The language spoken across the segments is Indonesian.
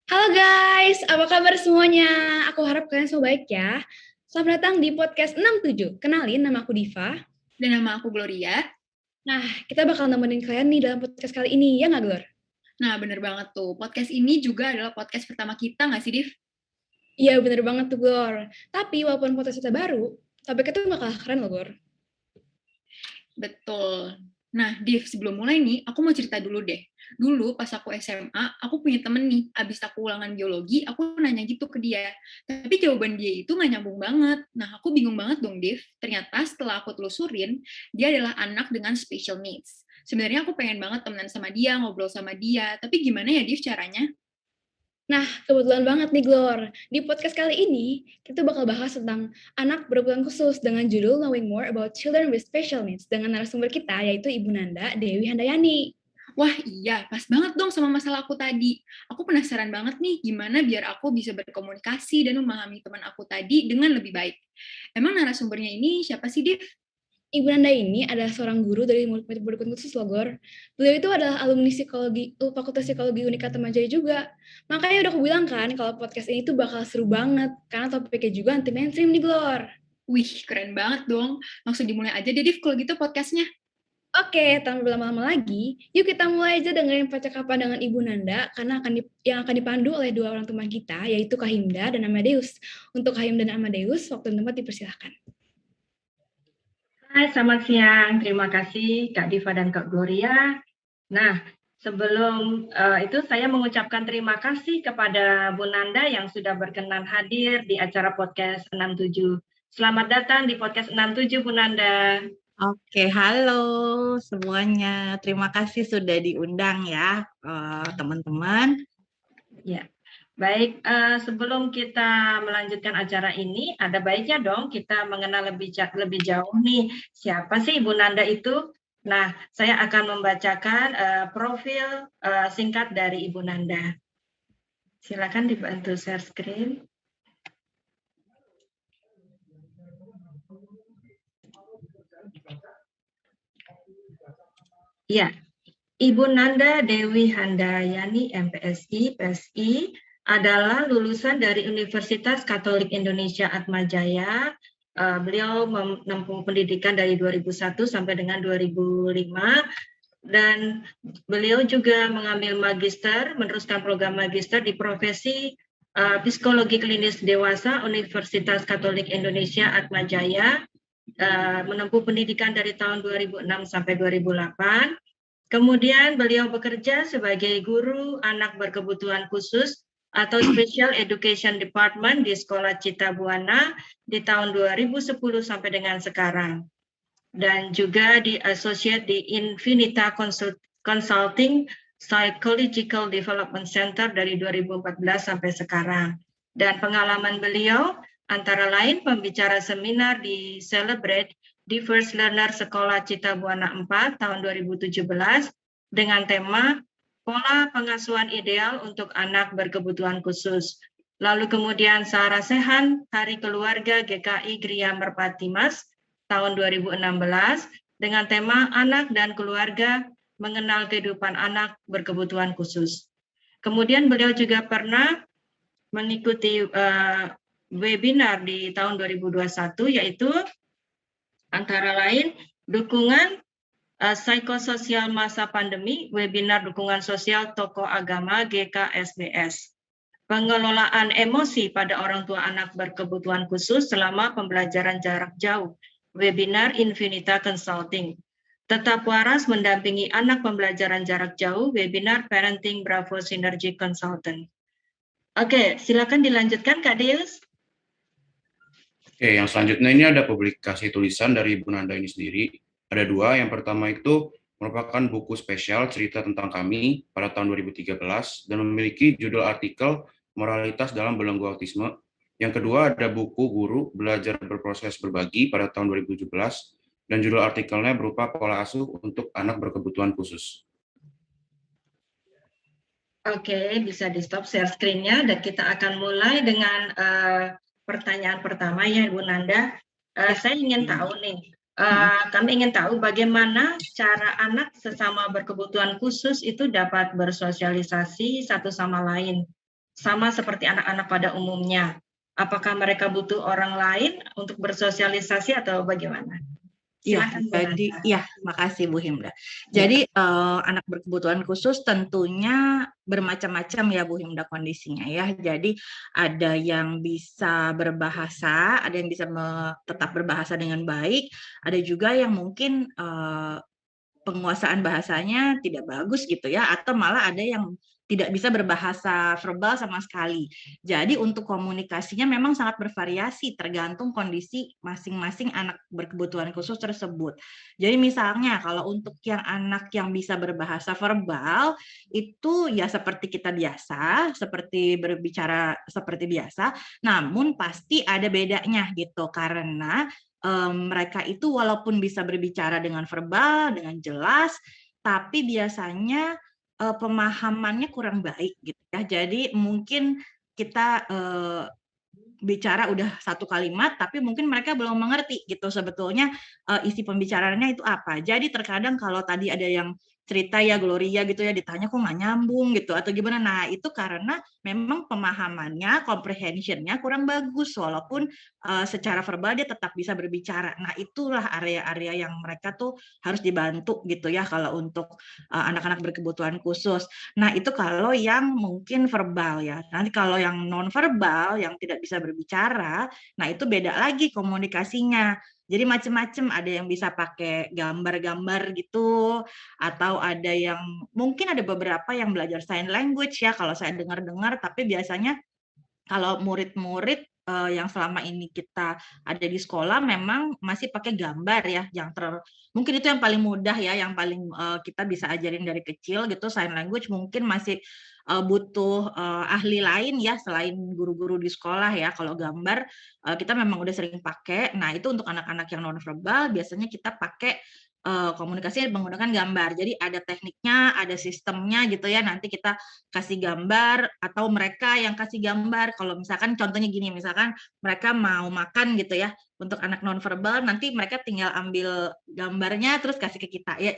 Halo guys, apa kabar semuanya? Aku harap kalian semua baik ya. Selamat datang di podcast 67. Kenalin, nama aku Diva. Dan nama aku Gloria. Nah, kita bakal nemenin kalian nih dalam podcast kali ini, ya nggak, Glor? Nah, bener banget tuh. Podcast ini juga adalah podcast pertama kita nggak sih, Div? Iya, bener banget tuh, Glor. Tapi walaupun podcast kita baru, topik itu nggak kalah keren loh, Glor. Betul. Nah, Div, sebelum mulai nih, aku mau cerita dulu deh. Dulu pas aku SMA, aku punya temen nih, abis aku ulangan biologi, aku nanya gitu ke dia. Tapi jawaban dia itu nggak nyambung banget. Nah, aku bingung banget dong, Div. Ternyata setelah aku telusurin, dia adalah anak dengan special needs. Sebenarnya aku pengen banget temenan sama dia, ngobrol sama dia. Tapi gimana ya, Div, caranya? Nah, kebetulan banget nih, Glor. Di podcast kali ini, kita bakal bahas tentang anak berkebutuhan khusus dengan judul Knowing More About Children with Special Needs dengan narasumber kita, yaitu Ibu Nanda Dewi Handayani. Wah iya, pas banget dong sama masalah aku tadi. Aku penasaran banget nih gimana biar aku bisa berkomunikasi dan memahami teman aku tadi dengan lebih baik. Emang narasumbernya ini siapa sih, Div? Ibu Nanda ini adalah seorang guru dari murid-murid berkebutuhan khusus Logor. Beliau itu adalah alumni psikologi, Fakultas Psikologi Unika Atmajaya juga. Makanya udah aku bilang kan kalau podcast ini tuh bakal seru banget karena topiknya juga anti mainstream nih, Glor. Wih, keren banget dong. Langsung dimulai aja deh, Div, kalau gitu podcastnya. Oke, tanpa berlama-lama lagi, yuk kita mulai aja dengerin percakapan dengan Ibu Nanda karena yang akan dipandu oleh dua orang teman kita, yaitu Kahimda dan Amadeus. Untuk Kahimda dan Amadeus, waktu dan tempat dipersilahkan. Hai, selamat siang. Terima kasih Kak Diva dan Kak Gloria. Nah, sebelum itu saya mengucapkan terima kasih kepada Bu Nanda yang sudah berkenan hadir di acara podcast 67. Selamat datang di podcast 67, Bu Nanda. Oke, halo semuanya. Terima kasih sudah diundang ya, teman-teman. Ya, baik. Sebelum kita melanjutkan acara ini, ada baiknya dong kita mengenal lebih jauh nih, siapa sih Bu Nanda itu? Nah, saya akan membacakan profil singkat dari Ibu Nanda. Silakan dibantu share screen. Ya, Ibu Nanda Dewi Handayani MPSI, PSI, adalah lulusan dari Universitas Katolik Indonesia Atmajaya. Beliau menempuh pendidikan dari 2001 sampai dengan 2005, dan beliau juga mengambil magister, meneruskan program magister di profesi Psikologi Klinis Dewasa Universitas Katolik Indonesia Atmajaya, menempuh pendidikan dari tahun 2006 sampai 2008. Kemudian beliau bekerja sebagai guru anak berkebutuhan khusus atau Special Education Department di Sekolah Cita Buana di tahun 2010 sampai dengan sekarang. Dan juga di Associate di Infinita Consulting Psychological Development Center dari 2014 sampai sekarang. Dan pengalaman beliau antara lain pembicara seminar di Celebrate Diverse Learner Sekolah Cita Buana 4 tahun 2017 dengan tema Pola Pengasuhan Ideal untuk Anak Berkebutuhan Khusus. Lalu kemudian Sarah Sehan, Hari Keluarga GKI Gria Merpati Mas tahun 2016 dengan tema Anak dan Keluarga Mengenal Kehidupan Anak Berkebutuhan Khusus. Kemudian beliau juga pernah mengikuti webinar di tahun 2021, yaitu antara lain dukungan psikososial masa pandemi, webinar dukungan sosial tokoh agama GKSBS. Pengelolaan emosi pada orang tua anak berkebutuhan khusus selama pembelajaran jarak jauh, webinar Infinita Consulting. Tetap waras mendampingi anak pembelajaran jarak jauh, webinar Parenting Bravo Synergy Consultant. Oke, silakan dilanjutkan Kak Deus. Oke, yang selanjutnya ini ada publikasi tulisan dari Ibu Nanda ini sendiri. Ada dua, yang pertama itu merupakan buku spesial cerita tentang kami pada tahun 2013 dan memiliki judul artikel Moralitas dalam Belenggu Autisme. Yang kedua ada buku Guru Belajar Berproses Berbagi pada tahun 2017 dan judul artikelnya berupa Pola Asuh untuk Anak Berkebutuhan Khusus. Oke, bisa di stop share screen-nya dan kita akan mulai dengan pertanyaan pertama ya Ibu Nanda. Saya ingin tahu nih, kami ingin tahu bagaimana cara anak sesama berkebutuhan khusus itu dapat bersosialisasi satu sama lain. sama seperti anak-anak pada umumnya? Apakah mereka butuh orang lain untuk bersosialisasi atau bagaimana? Iya, Silakan Bu jadi Nanda. iya, makasih Bu Himda. Ya. Jadi anak berkebutuhan khusus tentunya bermacam-macam ya Bu Himda kondisinya ya. Jadi ada yang bisa berbahasa, ada yang bisa tetap berbahasa dengan baik, ada juga yang mungkin penguasaan bahasanya tidak bagus gitu ya, atau malah ada yang tidak bisa berbahasa verbal sama sekali. Jadi untuk komunikasinya memang sangat bervariasi tergantung kondisi masing-masing anak berkebutuhan khusus tersebut. Jadi misalnya kalau untuk yang anak yang bisa berbahasa verbal itu ya seperti kita biasa, seperti berbicara seperti biasa, namun pasti ada bedanya gitu karena mereka itu walaupun bisa berbicara dengan verbal, dengan jelas, tapi biasanya pemahamannya kurang baik gitu ya. Jadi mungkin kita bicara udah satu kalimat, tapi mungkin mereka belum mengerti gitu sebetulnya isi pembicaraannya itu apa. Jadi terkadang kalau tadi ada yang cerita ya Gloria gitu ya ditanya kok nggak nyambung gitu atau gimana. Nah itu karena memang pemahamannya, comprehension-nya kurang bagus walaupun secara verbal dia tetap bisa berbicara. Nah itulah area-area yang mereka tuh harus dibantu gitu ya kalau untuk anak-anak berkebutuhan khusus. Nah itu kalau yang mungkin verbal ya. Nanti kalau yang non verbal yang tidak bisa berbicara, nah itu beda lagi komunikasinya. Jadi macam-macam, ada yang bisa pakai gambar-gambar gitu, atau ada yang mungkin ada beberapa yang belajar sign language ya kalau saya dengar-dengar, tapi biasanya kalau murid-murid yang selama ini kita ada di sekolah memang masih pakai gambar ya, yang mungkin itu yang paling mudah ya, yang paling kita bisa ajarin dari kecil gitu. Sign language mungkin masih butuh ahli lain ya selain guru-guru di sekolah ya. Kalau gambar kita memang udah sering pakai. Nah itu untuk anak-anak yang nonverbal biasanya kita pakai komunikasi menggunakan gambar. Jadi ada tekniknya, ada sistemnya gitu ya. Nanti kita kasih gambar atau mereka yang kasih gambar. Kalau misalkan contohnya gini, misalkan mereka mau makan gitu ya. Untuk anak nonverbal nanti mereka tinggal ambil gambarnya terus kasih ke kita. Ya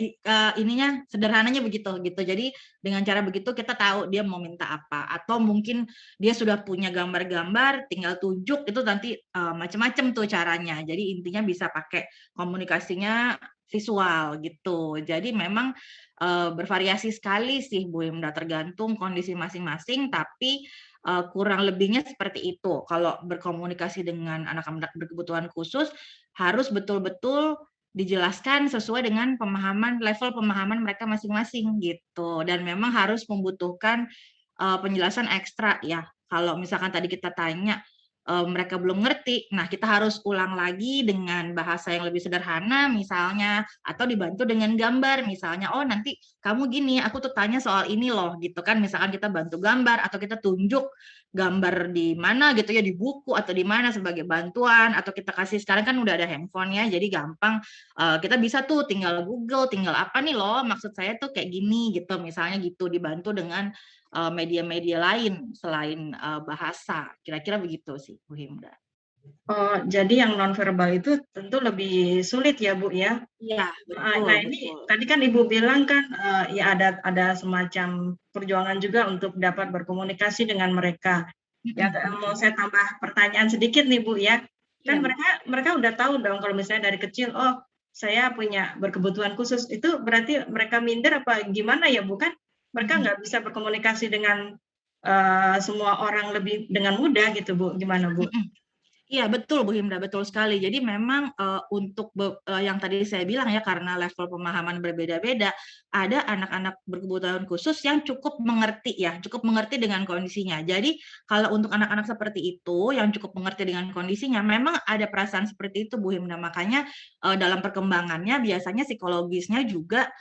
ininya sederhananya begitu gitu. Jadi dengan cara begitu kita tahu dia mau minta apa atau mungkin dia sudah punya gambar-gambar tinggal tunjuk itu nanti macam-macam tuh caranya. Jadi intinya bisa pakai komunikasinya visual gitu. Jadi memang bervariasi sekali sih Bu Himda, tergantung kondisi masing-masing, tapi kurang lebihnya seperti itu. Kalau berkomunikasi dengan anak-anak berkebutuhan khusus harus betul-betul dijelaskan sesuai dengan level pemahaman mereka masing-masing gitu. Dan memang harus membutuhkan penjelasan ekstra ya. Kalau misalkan tadi kita tanya mereka belum ngerti, nah kita harus ulang lagi dengan bahasa yang lebih sederhana misalnya, atau dibantu dengan gambar misalnya, oh nanti kamu gini, aku tuh tanya soal ini loh gitu kan, misalkan kita bantu gambar atau kita tunjuk gambar di mana gitu ya, di buku atau di mana sebagai bantuan, atau kita kasih sekarang kan udah ada handphone ya, jadi gampang kita bisa tuh tinggal Google, tinggal apa nih loh maksud saya tuh kayak gini gitu, misalnya gitu, dibantu dengan media-media lain selain bahasa. Kira-kira begitu sih, Bu Himda. Oh, jadi yang nonverbal itu tentu lebih sulit ya, Bu ya? Iya, betul. Nah ini tadi kan Ibu bilang kan ya ada semacam perjuangan juga untuk dapat berkomunikasi dengan mereka. Ya mau saya tambah pertanyaan sedikit nih Bu ya. Kan mereka udah tahu dong kalau misalnya dari kecil, oh saya punya berkebutuhan khusus, itu berarti mereka minder apa gimana ya Bu? Kan mereka nggak bisa berkomunikasi dengan semua orang lebih dengan mudah gitu Bu, gimana Bu? Iya betul Bu Himda, betul sekali. Jadi memang untuk yang tadi saya bilang ya, karena level pemahaman berbeda-beda, ada anak-anak berkebutuhan khusus yang cukup mengerti ya, cukup mengerti dengan kondisinya. Jadi kalau untuk anak-anak seperti itu yang cukup mengerti dengan kondisinya, memang ada perasaan seperti itu Bu Himda. Makanya dalam perkembangannya biasanya psikologisnya juga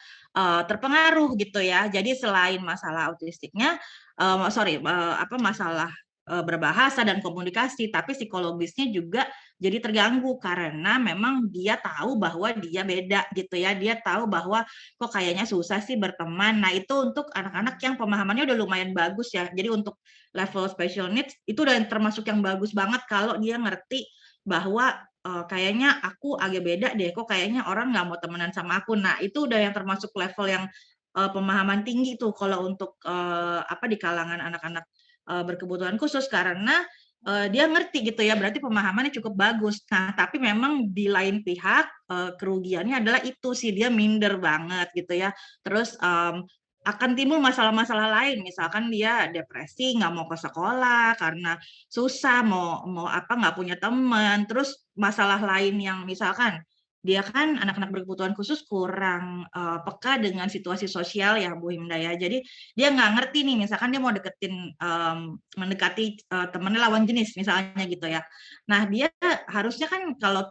terpengaruh gitu ya. Jadi selain masalah autistiknya, masalah berbahasa dan komunikasi, tapi psikologisnya juga jadi terganggu karena memang dia tahu bahwa dia beda gitu ya, dia tahu bahwa kok kayaknya susah sih berteman. Nah itu untuk anak-anak yang pemahamannya udah lumayan bagus ya, jadi untuk level special needs itu udah termasuk yang bagus banget kalau dia ngerti bahwa kayaknya aku agak beda deh, kok kayaknya orang nggak mau temenan sama aku. Nah itu udah yang termasuk level yang pemahaman tinggi tuh kalau untuk di kalangan anak-anak berkebutuhan khusus karena dia ngerti gitu ya, berarti pemahamannya cukup bagus. Nah, tapi memang di lain pihak kerugiannya adalah itu sih dia minder banget gitu ya. Terus akan timbul masalah-masalah lain, misalkan dia depresi, nggak mau ke sekolah karena susah, mau apa nggak punya teman. Terus masalah lain yang misalkan dia kan anak-anak berkebutuhan khusus kurang peka dengan situasi sosial ya Bu Himda ya. Jadi dia nggak ngerti nih, misalkan dia mau mendekati temannya lawan jenis misalnya gitu ya. Nah dia harusnya kan kalau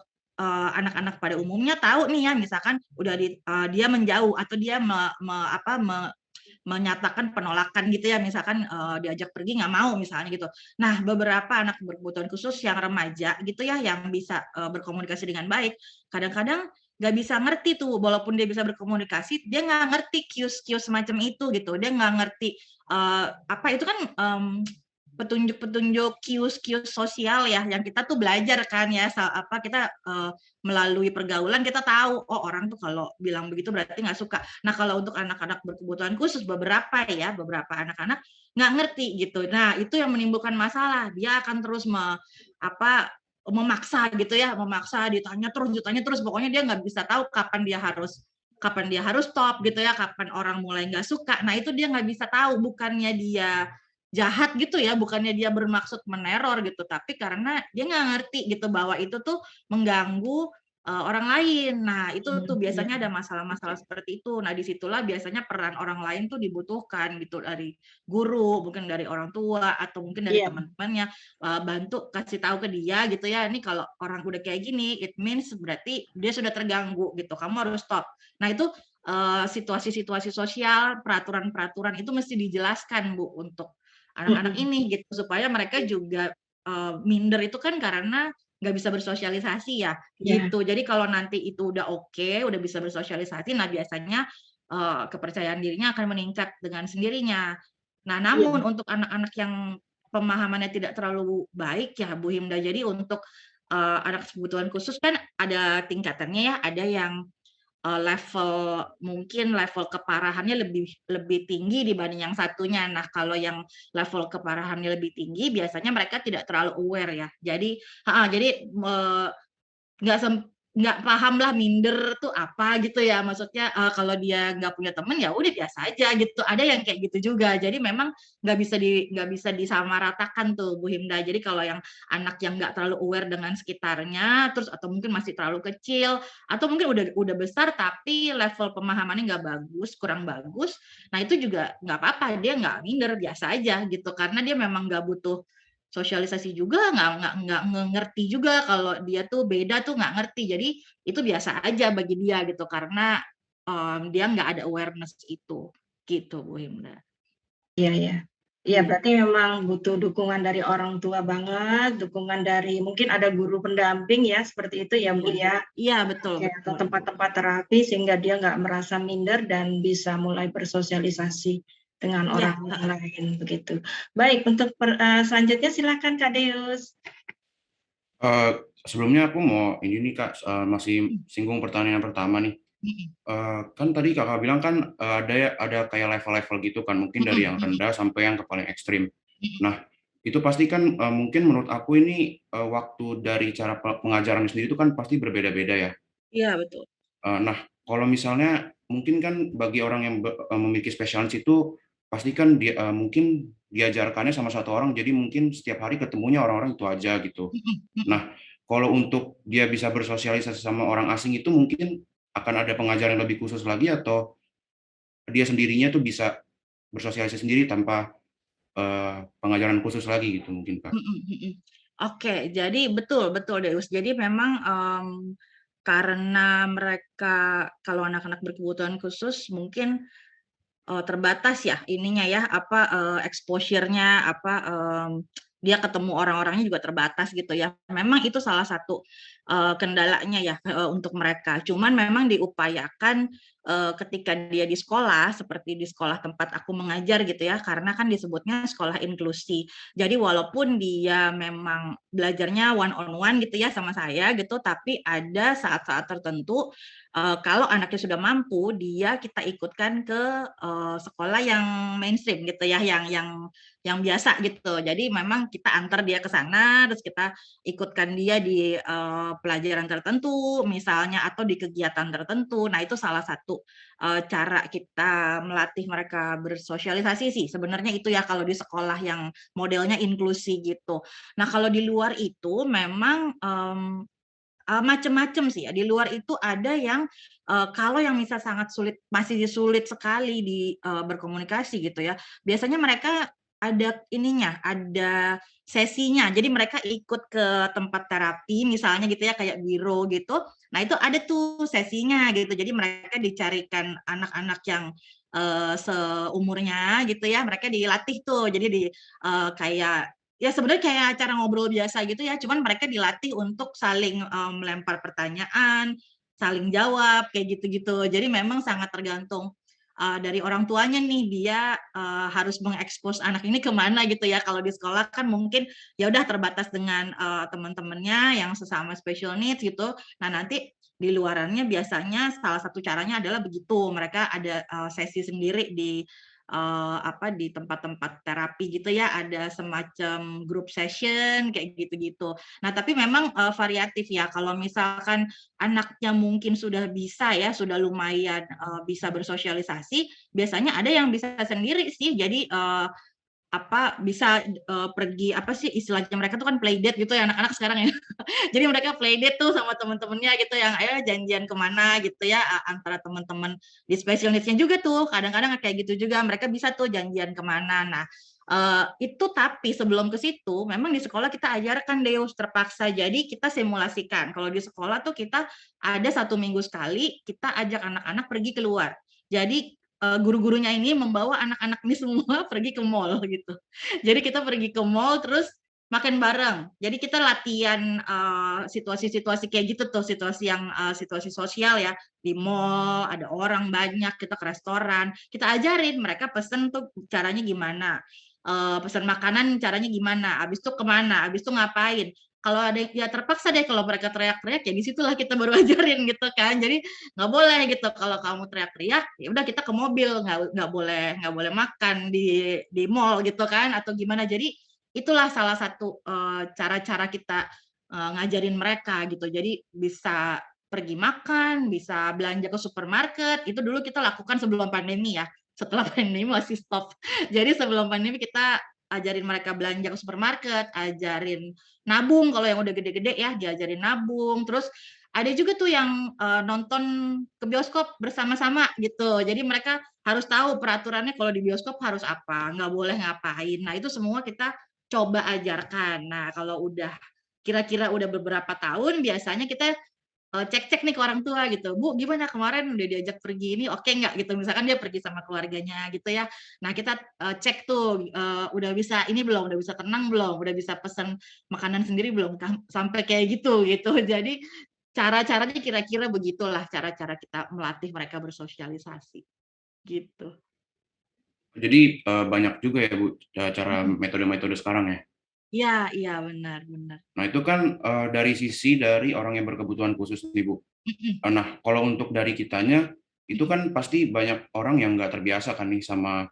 anak-anak pada umumnya tahu nih ya, misalkan udah dia menjauh atau dia menyatakan penolakan gitu ya, misalkan diajak pergi nggak mau misalnya gitu. Nah, beberapa anak berkebutuhan khusus yang remaja gitu ya, yang bisa berkomunikasi dengan baik, kadang-kadang nggak bisa ngerti tuh, walaupun dia bisa berkomunikasi, dia nggak ngerti kios-kios semacam itu gitu, dia nggak ngerti apa itu kan petunjuk-petunjuk kios-kios sosial ya, yang kita tuh belajar kan ya, kita melalui pergaulan kita tahu, oh orang tuh kalau bilang begitu berarti nggak suka. Nah kalau untuk anak-anak berkebutuhan khusus beberapa anak-anak nggak ngerti gitu. Nah itu yang menimbulkan masalah. Dia akan terus memaksa gitu ya, memaksa ditanya terus. Pokoknya dia nggak bisa tahu kapan dia harus stop gitu ya, kapan orang mulai nggak suka. Nah itu dia nggak bisa tahu, bukannya dia jahat gitu ya, bukannya dia bermaksud meneror gitu, tapi karena dia nggak ngerti gitu bahwa itu tuh mengganggu orang lain. Nah itu tuh biasanya ada masalah-masalah seperti itu. Nah disitulah biasanya peran orang lain tuh dibutuhkan gitu, dari guru, mungkin dari orang tua, atau mungkin dari teman-temannya, bantu kasih tahu ke dia gitu ya, ini kalau orang udah kayak gini, it means berarti dia sudah terganggu gitu, kamu harus stop. Nah itu situasi-situasi sosial, peraturan-peraturan itu mesti dijelaskan Bu untuk anak-anak ini gitu, supaya mereka juga minder itu kan karena nggak bisa bersosialisasi ya gitu. Jadi kalau nanti itu udah oke, udah bisa bersosialisasi, nah biasanya kepercayaan dirinya akan meningkat dengan sendirinya. Nah namun untuk anak-anak yang pemahamannya tidak terlalu baik ya Bu Himda, jadi untuk anak kebutuhan khusus kan ada tingkatannya ya, ada yang level keparahannya lebih tinggi dibanding yang satunya. Nah, kalau yang level keparahannya lebih tinggi, biasanya mereka tidak terlalu aware ya. Jadi nggak paham lah minder tuh apa gitu ya. Maksudnya kalau dia nggak punya teman ya udah biasa aja gitu. Ada yang kayak gitu juga. Jadi memang nggak bisa disamaratakan tuh Bu Himda. Jadi kalau yang anak yang nggak terlalu aware dengan sekitarnya, terus atau mungkin masih terlalu kecil, atau mungkin udah besar tapi level pemahamannya nggak bagus, kurang bagus. Nah itu juga nggak apa-apa. Dia nggak minder, biasa aja gitu. Karena dia memang nggak butuh sosialisasi juga, nggak ngerti juga kalau dia tuh beda tuh nggak ngerti. Jadi itu biasa aja bagi dia gitu, karena dia nggak ada awareness itu gitu Bu Himda. Iya, berarti memang butuh dukungan dari orang tua banget, dukungan dari mungkin ada guru pendamping ya, seperti itu ya Bu ya. Iya betul. Atau tempat-tempat terapi sehingga dia nggak merasa minder dan bisa mulai bersosialisasi dengan orang lain begitu. Baik, untuk selanjutnya silakan Kak Deus. Sebelumnya aku mau ini nih Kak, masih singgung pertanyaan yang pertama nih. Kan tadi Kakak bilang kan ada kayak level-level gitu kan, mungkin dari yang rendah sampai yang ke paling ekstrim. Nah, itu pasti kan mungkin menurut aku ini waktu dari cara pengajaran sendiri itu kan pasti berbeda-beda ya. Iya betul. Nah, kalau misalnya mungkin kan bagi orang yang memiliki spesialis itu pasti kan dia mungkin diajarkannya sama satu orang, jadi mungkin setiap hari ketemunya orang-orang itu aja gitu. Nah, kalau untuk dia bisa bersosialisasi sama orang asing itu mungkin akan ada pengajaran lebih khusus lagi, atau dia sendirinya tuh bisa bersosialisasi sendiri tanpa pengajaran khusus lagi gitu mungkin Kak. Oke, jadi betul Deus. Jadi memang karena mereka kalau anak-anak berkebutuhan khusus mungkin terbatas ya ininya ya, exposure-nya, dia ketemu orang-orangnya juga terbatas gitu ya. Memang itu salah satu kendalanya ya untuk mereka. Cuman memang diupayakan ketika dia di sekolah, seperti di sekolah tempat aku mengajar gitu ya, karena kan disebutnya sekolah inklusi. Jadi walaupun dia memang belajarnya one on one gitu ya sama saya gitu, tapi ada saat-saat tertentu kalau anaknya sudah mampu, kita ikutkan ke sekolah yang mainstream gitu ya, yang biasa gitu. Jadi memang kita antar dia ke sana, terus kita ikutkan dia di pelajaran tertentu misalnya atau di kegiatan tertentu. Nah, itu salah satu cara kita melatih mereka bersosialisasi sih. Sebenarnya itu ya kalau di sekolah yang modelnya inklusi gitu. Nah, kalau di luar itu memang macam-macam sih ya. Di luar itu ada yang kalau yang misal sangat sulit, masih sulit sekali berkomunikasi gitu ya. Biasanya mereka ada ininya, ada sesinya. Jadi mereka ikut ke tempat terapi misalnya gitu ya, kayak biro gitu. Nah, itu ada tuh sesinya gitu. Jadi mereka dicarikan anak-anak yang seumurnya gitu ya. Mereka dilatih tuh. Jadi kayak ya sebenarnya kayak acara ngobrol biasa gitu ya, cuman mereka dilatih untuk saling melempar pertanyaan, saling jawab kayak gitu-gitu. Jadi memang sangat tergantung dari orang tuanya nih, dia harus mengekspos anak ini kemana gitu ya. Kalau di sekolah kan mungkin ya udah terbatas dengan teman-temannya yang sesama special needs gitu. Nah, nanti di luarannya biasanya salah satu caranya adalah begitu, mereka ada sesi sendiri di tempat-tempat terapi gitu ya, ada semacam group session kayak gitu-gitu. Nah, tapi memang variatif ya. Kalau misalkan anaknya mungkin sudah bisa ya, sudah lumayan bisa bersosialisasi, biasanya ada yang bisa sendiri sih. Jadi bisa pergi istilahnya mereka tuh kan play date gitu ya anak-anak sekarang ya. Jadi mereka play date tuh sama teman-temannya gitu yang ayo janjian kemana gitu ya, antara teman-teman di special needs-nya juga tuh kadang-kadang kayak gitu juga, mereka bisa tuh janjian kemana. Nah, itu tapi sebelum ke situ memang di sekolah kita ajarkan Deus terpaksa, jadi kita simulasikan kalau di sekolah tuh kita ada 1 minggu sekali kita ajak anak-anak pergi keluar. Jadi guru-gurunya ini membawa anak-anak ini semua pergi ke mall gitu. Jadi kita pergi ke mall terus makan bareng. Jadi kita latihan situasi-situasi kayak gitu tuh, situasi sosial ya, di mall ada orang banyak, kita ke restoran, kita ajarin mereka pesen tuh caranya gimana, pesan makanan caranya gimana, habis itu kemana, habis itu ngapain. Kalau ada ya terpaksa deh kalau mereka teriak-teriak ya disitulah kita baru ajarin gitu kan. Jadi nggak boleh gitu kalau kamu teriak-teriak ya udah kita ke mobil, nggak boleh makan di mall gitu kan atau gimana. Jadi itulah salah satu cara-cara kita ngajarin mereka gitu. Jadi bisa pergi makan, bisa belanja ke supermarket, itu dulu kita lakukan sebelum pandemi ya. Setelah pandemi masih stop. Jadi sebelum pandemi kita ajarin mereka belanja ke supermarket, ajarin nabung kalau yang udah gede-gede ya, diajarin nabung. Terus ada juga tuh yang nonton ke bioskop bersama-sama gitu. Jadi mereka harus tahu peraturannya kalau di bioskop harus apa, nggak boleh ngapain. Nah, itu semua kita coba ajarkan. Nah, kalau udah kira-kira udah beberapa tahun, biasanya kita cek-cek nih ke orang tua gitu. Bu, gimana kemarin udah diajak pergi ini, oke nggak gitu. Misalkan dia pergi sama keluarganya gitu ya. Nah, kita cek tuh, udah bisa ini belum, udah bisa tenang belum, udah bisa pesan makanan sendiri belum, sampai kayak gitu. Jadi cara-caranya kira-kira begitulah cara-cara kita melatih mereka bersosialisasi gitu. Jadi banyak juga ya Bu cara metode-metode sekarang ya. Iya benar. Nah, itu kan dari sisi dari orang yang berkebutuhan khusus nih Bu. Nah, kalau untuk dari kitanya itu kan pasti banyak orang yang nggak terbiasa kan nih sama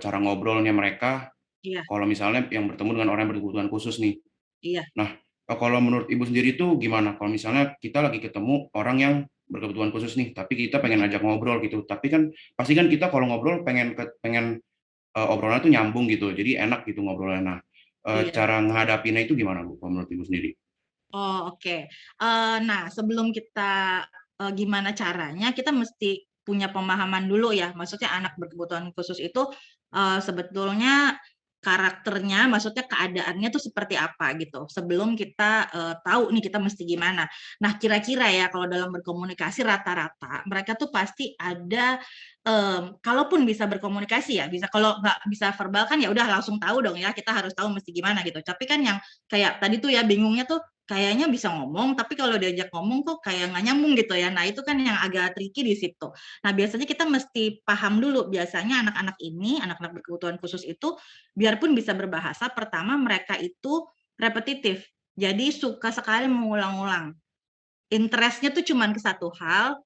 cara ngobrolnya mereka. Iya. Kalau misalnya yang bertemu dengan orang yang berkebutuhan khusus nih. Iya. Nah, kalau menurut Ibu sendiri itu gimana? Kalau misalnya kita lagi ketemu orang yang berkebutuhan khusus nih, tapi kita pengen ajak ngobrol gitu. Tapi kan pasti kan kita kalau ngobrol pengen obrolannya tuh nyambung gitu. Jadi enak gitu ngobrolnya. Nah, Iya. cara menghadapinya itu gimana Bu? Kalau menurut Ibu sendiri? Oh, oke. Nah, sebelum kita gimana caranya, kita mesti punya pemahaman dulu ya. Maksudnya anak berkebutuhan khusus itu sebetulnya karakternya, maksudnya keadaannya tuh seperti apa gitu. Sebelum kita tahu nih kita mesti gimana. Nah, kira-kira ya kalau dalam berkomunikasi rata-rata mereka tuh pasti ada kalaupun bisa berkomunikasi ya, bisa kalau nggak bisa verbal kan ya udah langsung tahu dong ya, kita harus tahu mesti gimana gitu. Tapi kan yang kayak tadi tuh ya bingungnya tuh kayaknya bisa ngomong, tapi kalau diajak ngomong kok kayak nggak nyambung gitu ya. Nah, itu kan yang agak tricky di situ. Nah, biasanya kita mesti paham dulu, biasanya anak-anak ini, anak-anak berkebutuhan khusus itu, biarpun bisa berbahasa, pertama mereka itu repetitif. Jadi suka sekali mengulang-ulang. Interest-nya tuh cuman ke satu hal,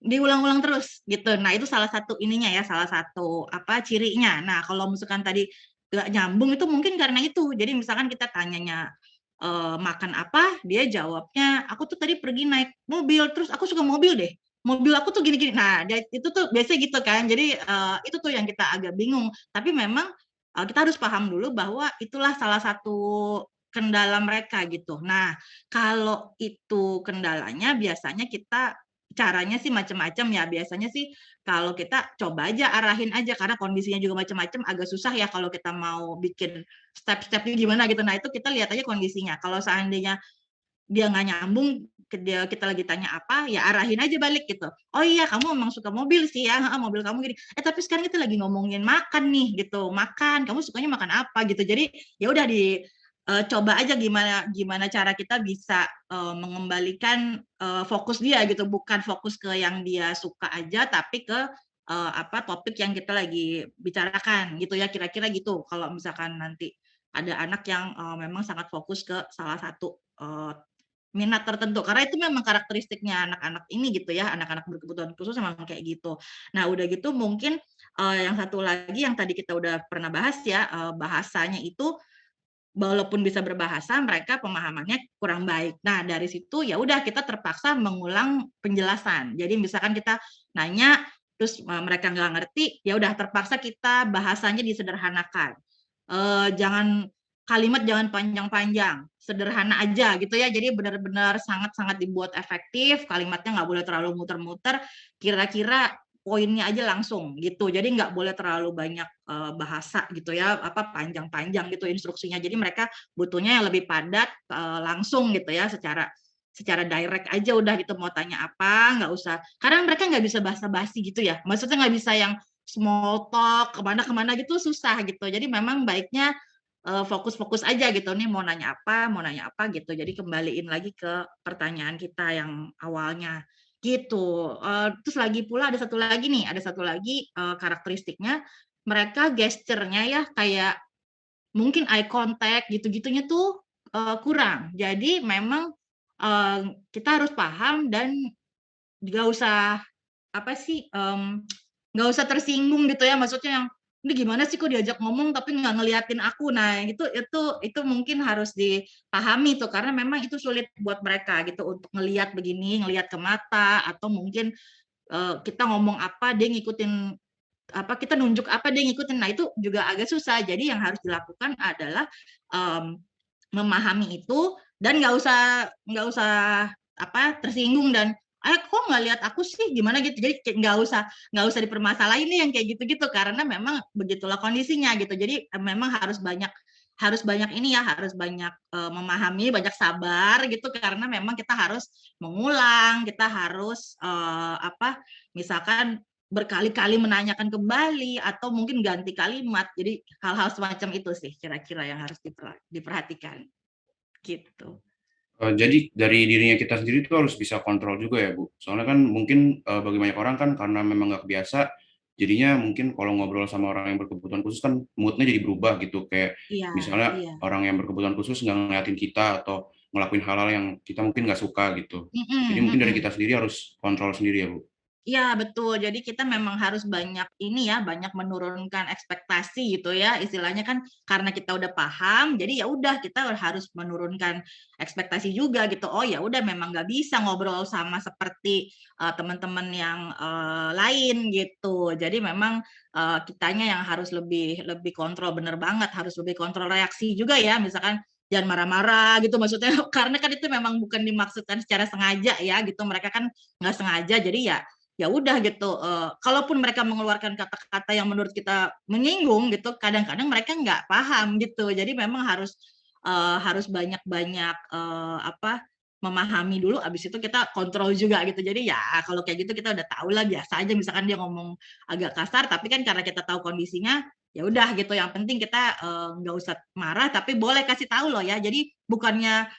diulang-ulang terus gitu. Nah, itu salah satu ininya ya, salah satu cirinya. Nah, kalau misalkan tadi nggak nyambung itu mungkin karena itu. Jadi misalkan kita tanyanya makan apa, dia jawabnya aku tuh tadi pergi naik mobil, terus aku suka mobil deh. Mobil aku tuh gini-gini. Nah, itu tuh biasanya gitu kan. Jadi itu tuh yang kita agak bingung. Tapi memang kita harus paham dulu bahwa itulah salah satu kendala mereka gitu. Nah, kalau itu kendalanya biasanya kita caranya sih macam-macam ya. Biasanya sih kalau kita coba aja arahin aja karena kondisinya juga macam-macam, agak susah ya kalau kita mau bikin step-stepnya gimana gitu. Nah, itu kita lihat aja kondisinya. Kalau seandainya dia nggak nyambung, kita lagi tanya apa, ya arahin aja balik gitu. Oh iya, kamu memang suka mobil sih ya, mobil kamu gini. Tapi sekarang kita lagi ngomongin makan nih gitu. Makan, kamu sukanya makan apa gitu. Jadi ya udah coba aja gimana cara kita bisa mengembalikan fokus dia gitu, bukan fokus ke yang dia suka aja, tapi ke topik yang kita lagi bicarakan gitu ya, kira-kira gitu. Kalau misalkan nanti ada anak yang memang sangat fokus ke salah satu minat tertentu, karena itu memang karakteristiknya anak-anak ini gitu ya, anak-anak berkebutuhan khusus memang kayak gitu. Nah, udah gitu mungkin yang satu lagi yang tadi kita udah pernah bahas ya, bahasanya itu walaupun bisa berbahasa, mereka pemahamannya kurang baik. Nah, dari situ ya udah kita terpaksa mengulang penjelasan. Jadi misalkan kita nanya, terus mereka nggak ngerti, ya udah terpaksa kita bahasanya disederhanakan. Kalimat jangan panjang-panjang, sederhana aja gitu ya. Jadi benar-benar sangat-sangat dibuat efektif, kalimatnya nggak boleh terlalu muter-muter, kira-kira poinnya aja langsung gitu. Jadi nggak boleh terlalu banyak bahasa gitu ya, panjang-panjang gitu instruksinya. Jadi mereka butuhnya yang lebih padat, langsung gitu ya, secara direct aja udah gitu, mau tanya apa, nggak usah. Karena mereka nggak bisa basa-basi gitu ya. Maksudnya nggak bisa yang small talk kemana-kemana gitu, susah gitu. Jadi memang baiknya fokus-fokus aja gitu, nih mau nanya apa gitu. Jadi kembaliin lagi ke pertanyaan kita yang awalnya gitu. Terus lagi pula ada satu lagi karakteristiknya, mereka gesturnya ya kayak mungkin eye contact gitu-gitunya tuh kurang. Jadi memang kita harus paham dan nggak usah nggak usah tersinggung gitu ya, maksudnya yang ini gimana sih kok diajak ngomong tapi nggak ngeliatin aku. Nah, itu mungkin harus dipahami tuh, karena memang itu sulit buat mereka gitu untuk ngelihat begini, ngelihat ke mata, atau mungkin kita ngomong apa dia ngikutin, kita nunjuk apa dia ngikutin. Nah, itu juga agak susah. Jadi yang harus dilakukan adalah memahami itu dan nggak usah tersinggung dan kok nggak lihat aku sih gimana gitu. Jadi nggak usah dipermasalahin nih yang kayak gitu-gitu, karena memang begitulah kondisinya gitu. Jadi memang harus banyak ini ya, harus banyak memahami, banyak sabar gitu, karena memang kita harus mengulang, kita harus misalkan berkali-kali menanyakan kembali atau mungkin ganti kalimat. Jadi hal-hal semacam itu sih kira-kira yang harus diperhatikan gitu. Jadi dari dirinya kita sendiri tuh harus bisa kontrol juga ya, Bu. Soalnya kan mungkin bagi banyak orang kan karena memang nggak kebiasa, jadinya mungkin kalau ngobrol sama orang yang berkebutuhan khusus kan mood-nya jadi berubah gitu. Kayak Iya, misalnya iya. orang yang berkebutuhan khusus nggak ngeliatin kita atau ngelakuin hal-hal yang kita mungkin nggak suka gitu. Jadi mungkin dari kita sendiri harus kontrol sendiri ya, Bu. Iya, betul. Jadi kita memang harus banyak banyak menurunkan ekspektasi gitu ya. Istilahnya kan karena kita udah paham, jadi ya udah kita harus menurunkan ekspektasi juga gitu. Oh ya udah, memang nggak bisa ngobrol sama seperti teman-teman yang lain gitu. Jadi memang kitanya yang harus lebih kontrol, bener banget, harus lebih kontrol reaksi juga ya. Misalkan jangan marah-marah gitu maksudnya, karena kan itu memang bukan dimaksudkan secara sengaja ya gitu. Mereka kan nggak sengaja, jadi ya udah gitu, kalaupun mereka mengeluarkan kata-kata yang menurut kita menyinggung gitu, kadang-kadang mereka nggak paham gitu. Jadi memang harus banyak-banyak memahami dulu, abis itu kita kontrol juga gitu. Jadi ya kalau kayak gitu kita udah tahu lah, biasa aja misalkan dia ngomong agak kasar, tapi kan karena kita tahu kondisinya, ya udah gitu. Yang penting kita nggak usah marah, tapi boleh kasih tahu loh ya. Jadi bukannya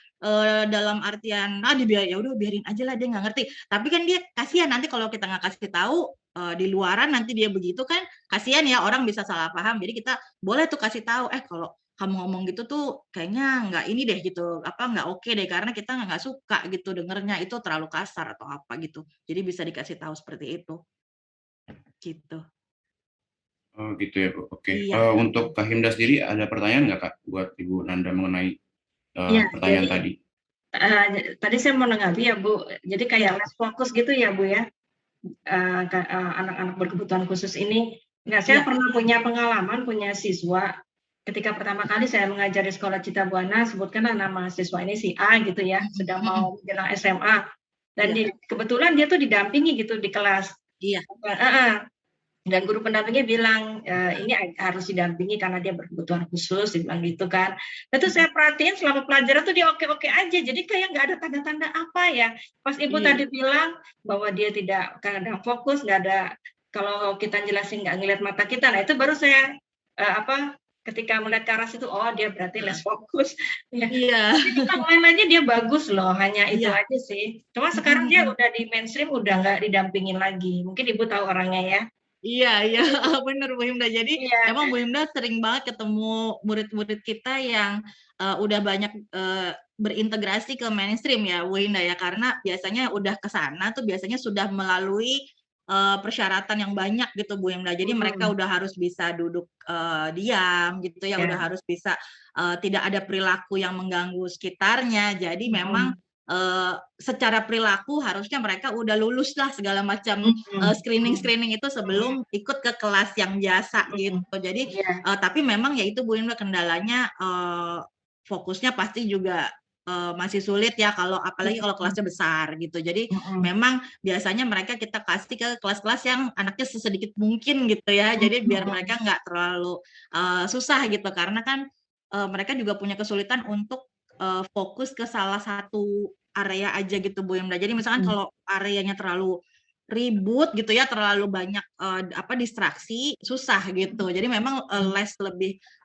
dalam artian ya udah biarin aja lah dia nggak ngerti. Tapi kan dia kasihan nanti kalau kita nggak kasih tahu di luaran nanti dia begitu kan kasihan ya, orang bisa salah paham. Jadi kita boleh tuh kasih tahu kalau kamu ngomong gitu tuh kayaknya nggak ini deh gitu, nggak oke deh karena kita nggak suka gitu dengernya, itu terlalu kasar atau apa gitu. Jadi bisa dikasih tahu seperti itu. Gitu. Oh gitu ya Bu. Oke. Iya. Untuk Kak Himda sendiri ada pertanyaan nggak Kak buat Ibu Nanda mengenai Iya, pertanyaan jadi tadi? tadi saya mau menanggapi ya Bu, jadi kayak less fokus gitu ya Bu ya, anak-anak berkebutuhan khusus ini. Saya pernah punya pengalaman, punya siswa, ketika pertama kali saya mengajar di Sekolah Cita Buana, sebutkanlah nama siswa ini si A gitu ya, sedang mau menjelang SMA, dan kebetulan dia tuh didampingi gitu di kelas. Iya. Dan guru pendampingnya bilang ini harus didampingi karena dia berkebutuhan khusus, dia bilang gitu kan. Itu saya perhatiin selama pelajaran tuh dia oke-oke aja, jadi kayak nggak ada tanda-tanda apa ya. Pas Ibu tadi bilang bahwa dia tidak kadang fokus, nggak ada, kalau kita jelasin nggak ngeliat mata kita, nah itu baru saya ketika melihat ke arah situ, oh dia berarti less fokus. Iya. Tapi kita main aja dia bagus loh, hanya itu aja sih. Cuma sekarang dia udah di mainstream, udah nggak didampingin lagi. Mungkin Ibu tahu orangnya ya. Iya, bener Bu Himda. Jadi emang Bu Himda sering banget ketemu murid-murid kita yang udah banyak berintegrasi ke mainstream ya Bu Himda ya, karena biasanya udah ke sana tuh biasanya sudah melalui persyaratan yang banyak gitu Bu Himda. Jadi mereka udah harus bisa duduk diam gitu ya, udah harus bisa tidak ada perilaku yang mengganggu sekitarnya. Jadi memang secara perilaku harusnya mereka udah lulus lah segala macam screening itu sebelum ikut ke kelas yang biasa gitu. Jadi tapi memang ya itu Bu Himda kendalanya, fokusnya pasti juga masih sulit ya kalau apalagi kalau kelasnya besar gitu. Jadi memang biasanya mereka kita kasih ke kelas-kelas yang anaknya sesedikit mungkin gitu ya. Jadi biar mereka nggak terlalu susah gitu, karena kan mereka juga punya kesulitan untuk fokus ke salah satu area aja gitu Bu Himda. Jadi misalkan kalau areanya terlalu ribut gitu ya, terlalu banyak distraksi, susah gitu. Jadi memang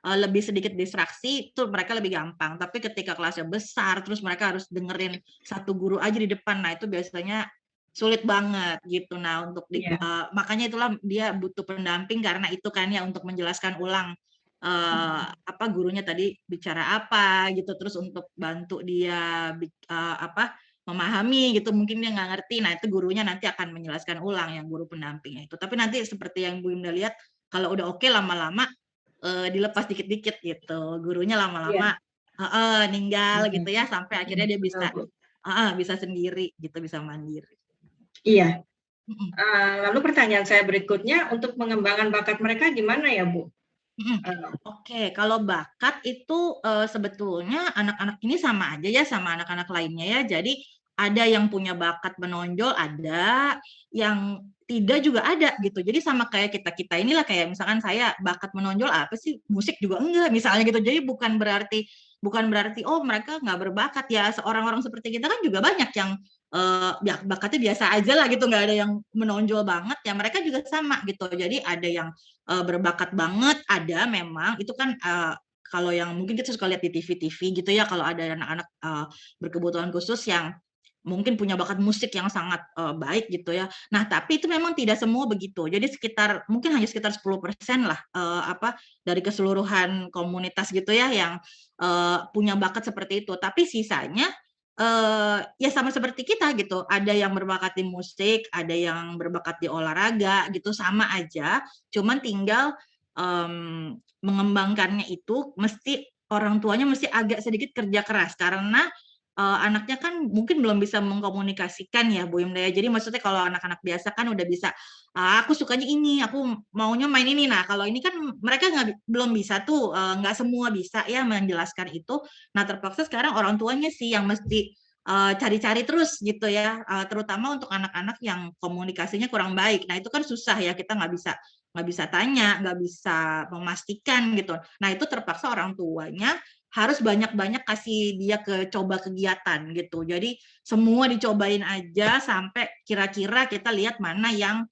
lebih sedikit distraksi itu mereka lebih gampang. Tapi ketika kelasnya besar, terus mereka harus dengerin satu guru aja di depan, nah itu biasanya sulit banget gitu. Nah untuk makanya itulah dia butuh pendamping karena itu kan ya, untuk menjelaskan ulang gurunya tadi bicara apa gitu, terus untuk bantu dia memahami gitu, mungkin dia nggak ngerti, nah itu gurunya nanti akan menjelaskan ulang, yang guru pendampingnya itu. Tapi nanti seperti yang Bu Himda lihat, kalau udah oke lama-lama dilepas dikit-dikit gitu, gurunya lama-lama ninggal gitu ya, sampai akhirnya dia bisa sendiri gitu, bisa mandiri. Iya. Lalu pertanyaan saya berikutnya, untuk mengembangkan bakat mereka gimana ya Bu? Oke, kalau bakat itu sebetulnya anak-anak ini sama aja ya sama anak-anak lainnya ya. Jadi ada yang punya bakat menonjol, ada yang tidak juga ada gitu. Jadi sama kayak kita inilah, kayak misalkan saya bakat menonjol apa sih, musik juga enggak misalnya gitu. Jadi bukan berarti oh mereka nggak berbakat ya. Orang-orang seperti kita kan juga banyak yang bakatnya biasa aja lah gitu, nggak ada yang menonjol banget ya. Mereka juga sama gitu. Jadi ada yang berbakat banget, ada memang itu kan kalau yang mungkin kita suka lihat di TV-TV gitu ya, kalau ada anak-anak berkebutuhan khusus yang mungkin punya bakat musik yang sangat baik gitu ya. Nah, tapi itu memang tidak semua begitu. Jadi mungkin hanya sekitar 10% lah dari keseluruhan komunitas gitu ya yang punya bakat seperti itu. Tapi sisanya ya sama seperti kita gitu. Ada yang berbakat di musik, ada yang berbakat di olahraga gitu, sama aja. Cuman tinggal mengembangkannya itu mesti orang tuanya mesti agak sedikit kerja keras, karena anaknya kan mungkin belum bisa mengkomunikasikan ya Bu Himda ya. Jadi maksudnya kalau anak-anak biasa kan udah bisa, aku sukanya ini, aku maunya main ini. Nah kalau ini kan mereka belum bisa tuh, nggak semua bisa ya menjelaskan itu. Nah terpaksa sekarang orang tuanya sih yang mesti cari-cari terus gitu ya, terutama untuk anak-anak yang komunikasinya kurang baik. Nah itu kan susah ya, kita nggak bisa tanya, nggak bisa memastikan gitu. Nah itu terpaksa orang tuanya harus banyak-banyak kasih dia coba kegiatan gitu. Jadi semua dicobain aja sampai kira-kira kita lihat mana yang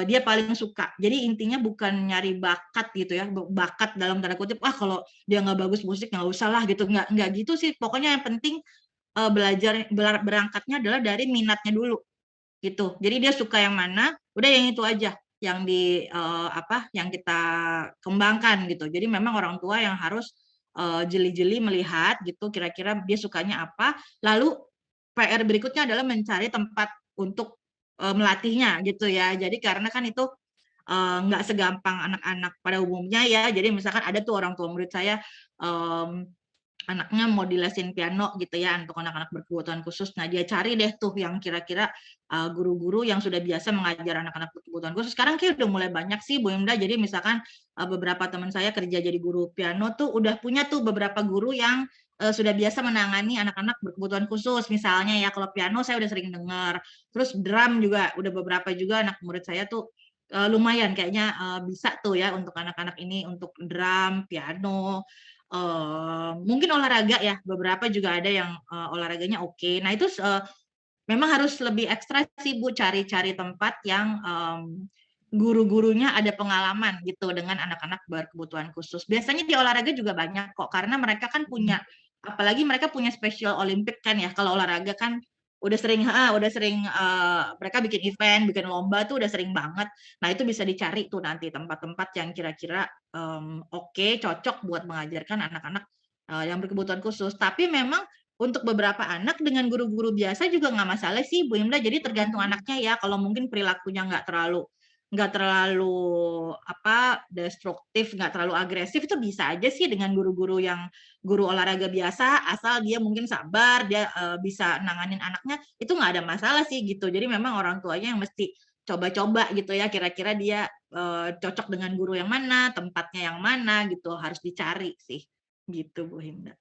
dia paling suka. Jadi intinya bukan nyari bakat gitu ya, bakat dalam tanda kutip, kalau dia nggak bagus musik nggak usah lah gitu, nggak gitu sih. Pokoknya yang penting berangkatnya adalah dari minatnya dulu gitu. Jadi dia suka yang mana, udah yang itu aja yang yang kita kembangkan gitu. Jadi memang orang tua yang harus jeli-jeli melihat gitu kira-kira dia sukanya apa. Lalu PR berikutnya adalah mencari tempat untuk melatihnya gitu ya. Jadi karena kan itu nggak segampang anak-anak pada umumnya ya. Jadi misalkan ada tuh orang tua murid saya anaknya mau dilesin piano gitu ya untuk anak-anak berkebutuhan khusus. Nah dia cari deh tuh yang kira-kira guru-guru yang sudah biasa mengajar anak-anak berkebutuhan khusus. Sekarang kayak udah mulai banyak sih Bu Imda. Jadi misalkan beberapa teman saya kerja jadi guru piano tuh udah punya tuh beberapa guru yang sudah biasa menangani anak-anak berkebutuhan khusus. Misalnya ya kalau piano saya udah sering dengar. Terus drum juga udah beberapa juga anak murid saya tuh lumayan kayaknya bisa tuh ya untuk anak-anak ini untuk drum, piano. Mungkin olahraga ya, beberapa juga ada yang olahraganya oke. Nah itu memang harus lebih ekstra sih Bu, cari-cari tempat yang guru-gurunya ada pengalaman gitu dengan anak-anak berkebutuhan khusus. Biasanya di olahraga juga banyak kok, karena mereka kan punya, apalagi mereka punya Special Olympic kan ya, kalau olahraga kan udah sering mereka bikin event, bikin lomba tuh udah sering banget. Nah itu bisa dicari tuh nanti tempat-tempat yang kira-kira oke, cocok buat mengajarkan anak-anak yang berkebutuhan khusus. Tapi memang untuk beberapa anak dengan guru-guru biasa juga nggak masalah sih Bu Imda. Jadi tergantung anaknya ya. Kalau mungkin perilakunya nggak terlalu destruktif, nggak terlalu agresif, itu bisa aja sih dengan guru-guru yang guru olahraga biasa, asal dia mungkin sabar, dia bisa nanganin anaknya, itu nggak ada masalah sih gitu. Jadi memang orang tuanya yang mesti coba-coba gitu ya, kira-kira dia cocok dengan guru yang mana, tempatnya yang mana gitu, harus dicari sih gitu Bu Hinda.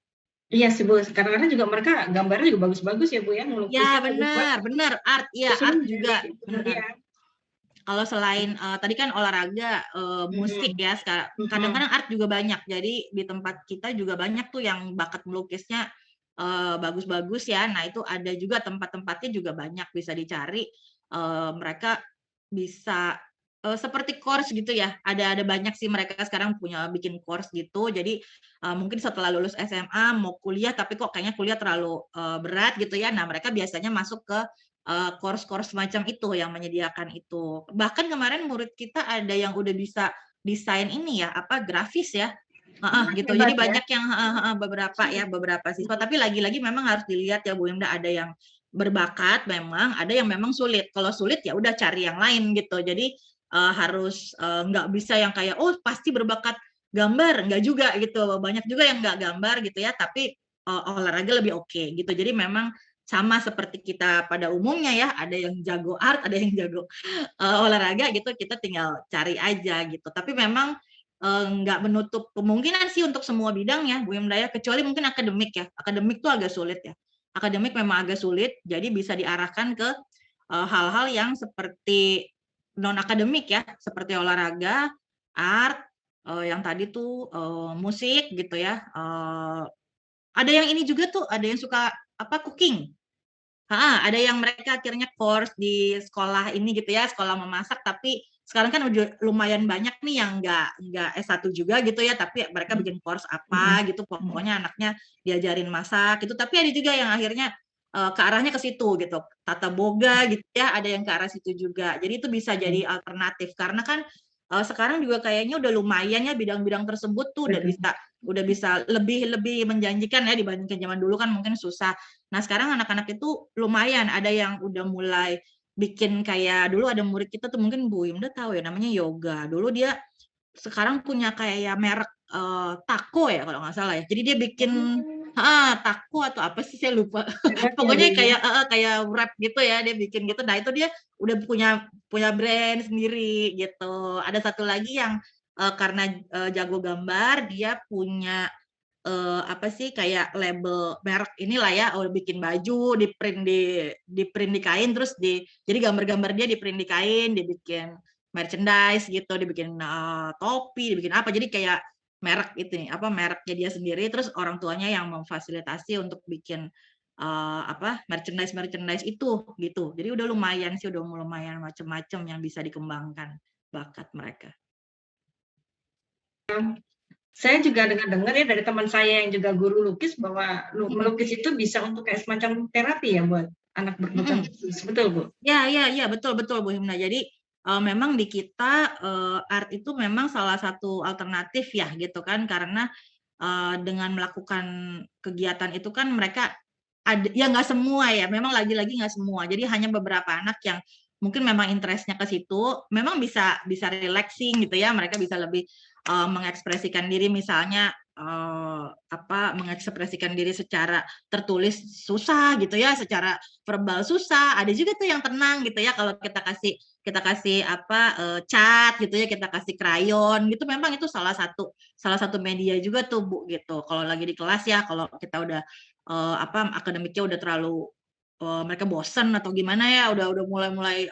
Iya sih Bu, kadang-kadang juga mereka gambarnya juga bagus-bagus ya Bu ya, Ya melukisnya benar, art ya, art juga benar. Kalau selain tadi kan olahraga, musik ya, kadang-kadang art juga banyak. Jadi di tempat kita juga banyak tuh yang bakat melukisnya bagus-bagus ya. Nah itu ada juga tempat-tempatnya juga banyak bisa dicari. Mereka bisa seperti course gitu ya. Ada banyak sih mereka sekarang punya bikin course gitu. Jadi mungkin setelah lulus SMA mau kuliah tapi kok kayaknya kuliah terlalu berat gitu ya. Nah mereka biasanya masuk ke course-course semacam itu yang menyediakan itu. Bahkan kemarin murid kita ada yang udah bisa desain ini ya, grafis ya. Gitu. Jadi banyak yang beberapa siswa, tapi lagi-lagi memang harus dilihat ya Bu Imda, ada yang berbakat memang, ada yang memang sulit. Kalau sulit ya udah cari yang lain gitu. Jadi harus nggak bisa yang kayak pasti berbakat gambar, nggak juga gitu. Banyak juga yang nggak gambar gitu ya, tapi olahraga lebih oke gitu. Jadi memang sama seperti kita pada umumnya ya, ada yang jago art, ada yang jago olahraga gitu, kita tinggal cari aja gitu. Tapi memang nggak menutup kemungkinan sih untuk semua bidang ya Bu Imda ya, kecuali mungkin akademik ya. Akademik tuh agak sulit ya. Akademik memang agak sulit, jadi bisa diarahkan ke hal-hal yang seperti non akademik ya, seperti olahraga, art, yang tadi tuh musik gitu ya. Ada yang ini juga tuh, ada yang suka cooking. Ada yang mereka akhirnya course di sekolah ini gitu ya, sekolah memasak, tapi sekarang kan udah lumayan banyak nih yang nggak S1 juga gitu ya, tapi mereka bikin course apa gitu, pokoknya anaknya diajarin masak gitu. Tapi ada juga yang akhirnya ke arahnya ke situ gitu, tata boga gitu ya, ada yang ke arah situ juga. Jadi itu bisa jadi alternatif karena kan sekarang juga kayaknya udah lumayan ya bidang-bidang tersebut tuh udah bisa lebih menjanjikan ya dibandingkan zaman dulu kan mungkin susah. Nah sekarang anak-anak itu lumayan, ada yang udah mulai bikin kayak dulu ada murid kita tuh mungkin Bu Imda tahu ya namanya Yoga. Dulu dia sekarang punya kayak merek taco ya kalau nggak salah ya. Jadi dia bikin taco atau apa sih saya lupa. Pokoknya kayak wrap gitu ya dia bikin gitu. Nah itu dia udah punya brand sendiri gitu. Ada satu lagi yang karena jago gambar dia punya kayak label merek inilah ya, bikin baju, di print di kain, terus jadi gambar-gambar dia di print di kain, dibikin merchandise gitu, dibikin topi, dibikin apa, jadi kayak merek itu mereknya dia sendiri, terus orang tuanya yang memfasilitasi untuk bikin merchandise itu gitu. Jadi udah lumayan sih, udah lumayan macam-macam yang bisa dikembangkan bakat mereka. Saya juga dengar ya dari teman saya yang juga guru lukis bahwa melukis itu bisa untuk kayak semacam terapi ya buat anak berkebutuhan khusus. Betul, Bu? Ya, betul Bu Himna. Jadi memang di kita art itu memang salah satu alternatif ya gitu kan, karena dengan melakukan kegiatan itu kan mereka ada ya, nggak semua ya, memang lagi-lagi nggak semua. Jadi hanya beberapa anak yang mungkin memang interestnya ke situ, memang bisa relaxing gitu ya, mereka bisa lebih mengekspresikan diri, misalnya mengekspresikan diri secara tertulis susah gitu ya, secara verbal susah. Ada juga tuh yang tenang gitu ya, kalau kita kasih cat gitu ya, kita kasih krayon gitu, memang itu salah satu media juga tuh Bu gitu. Kalau lagi di kelas ya, kalau kita udah akademiknya udah terlalu mereka bosen atau gimana ya, udah mulai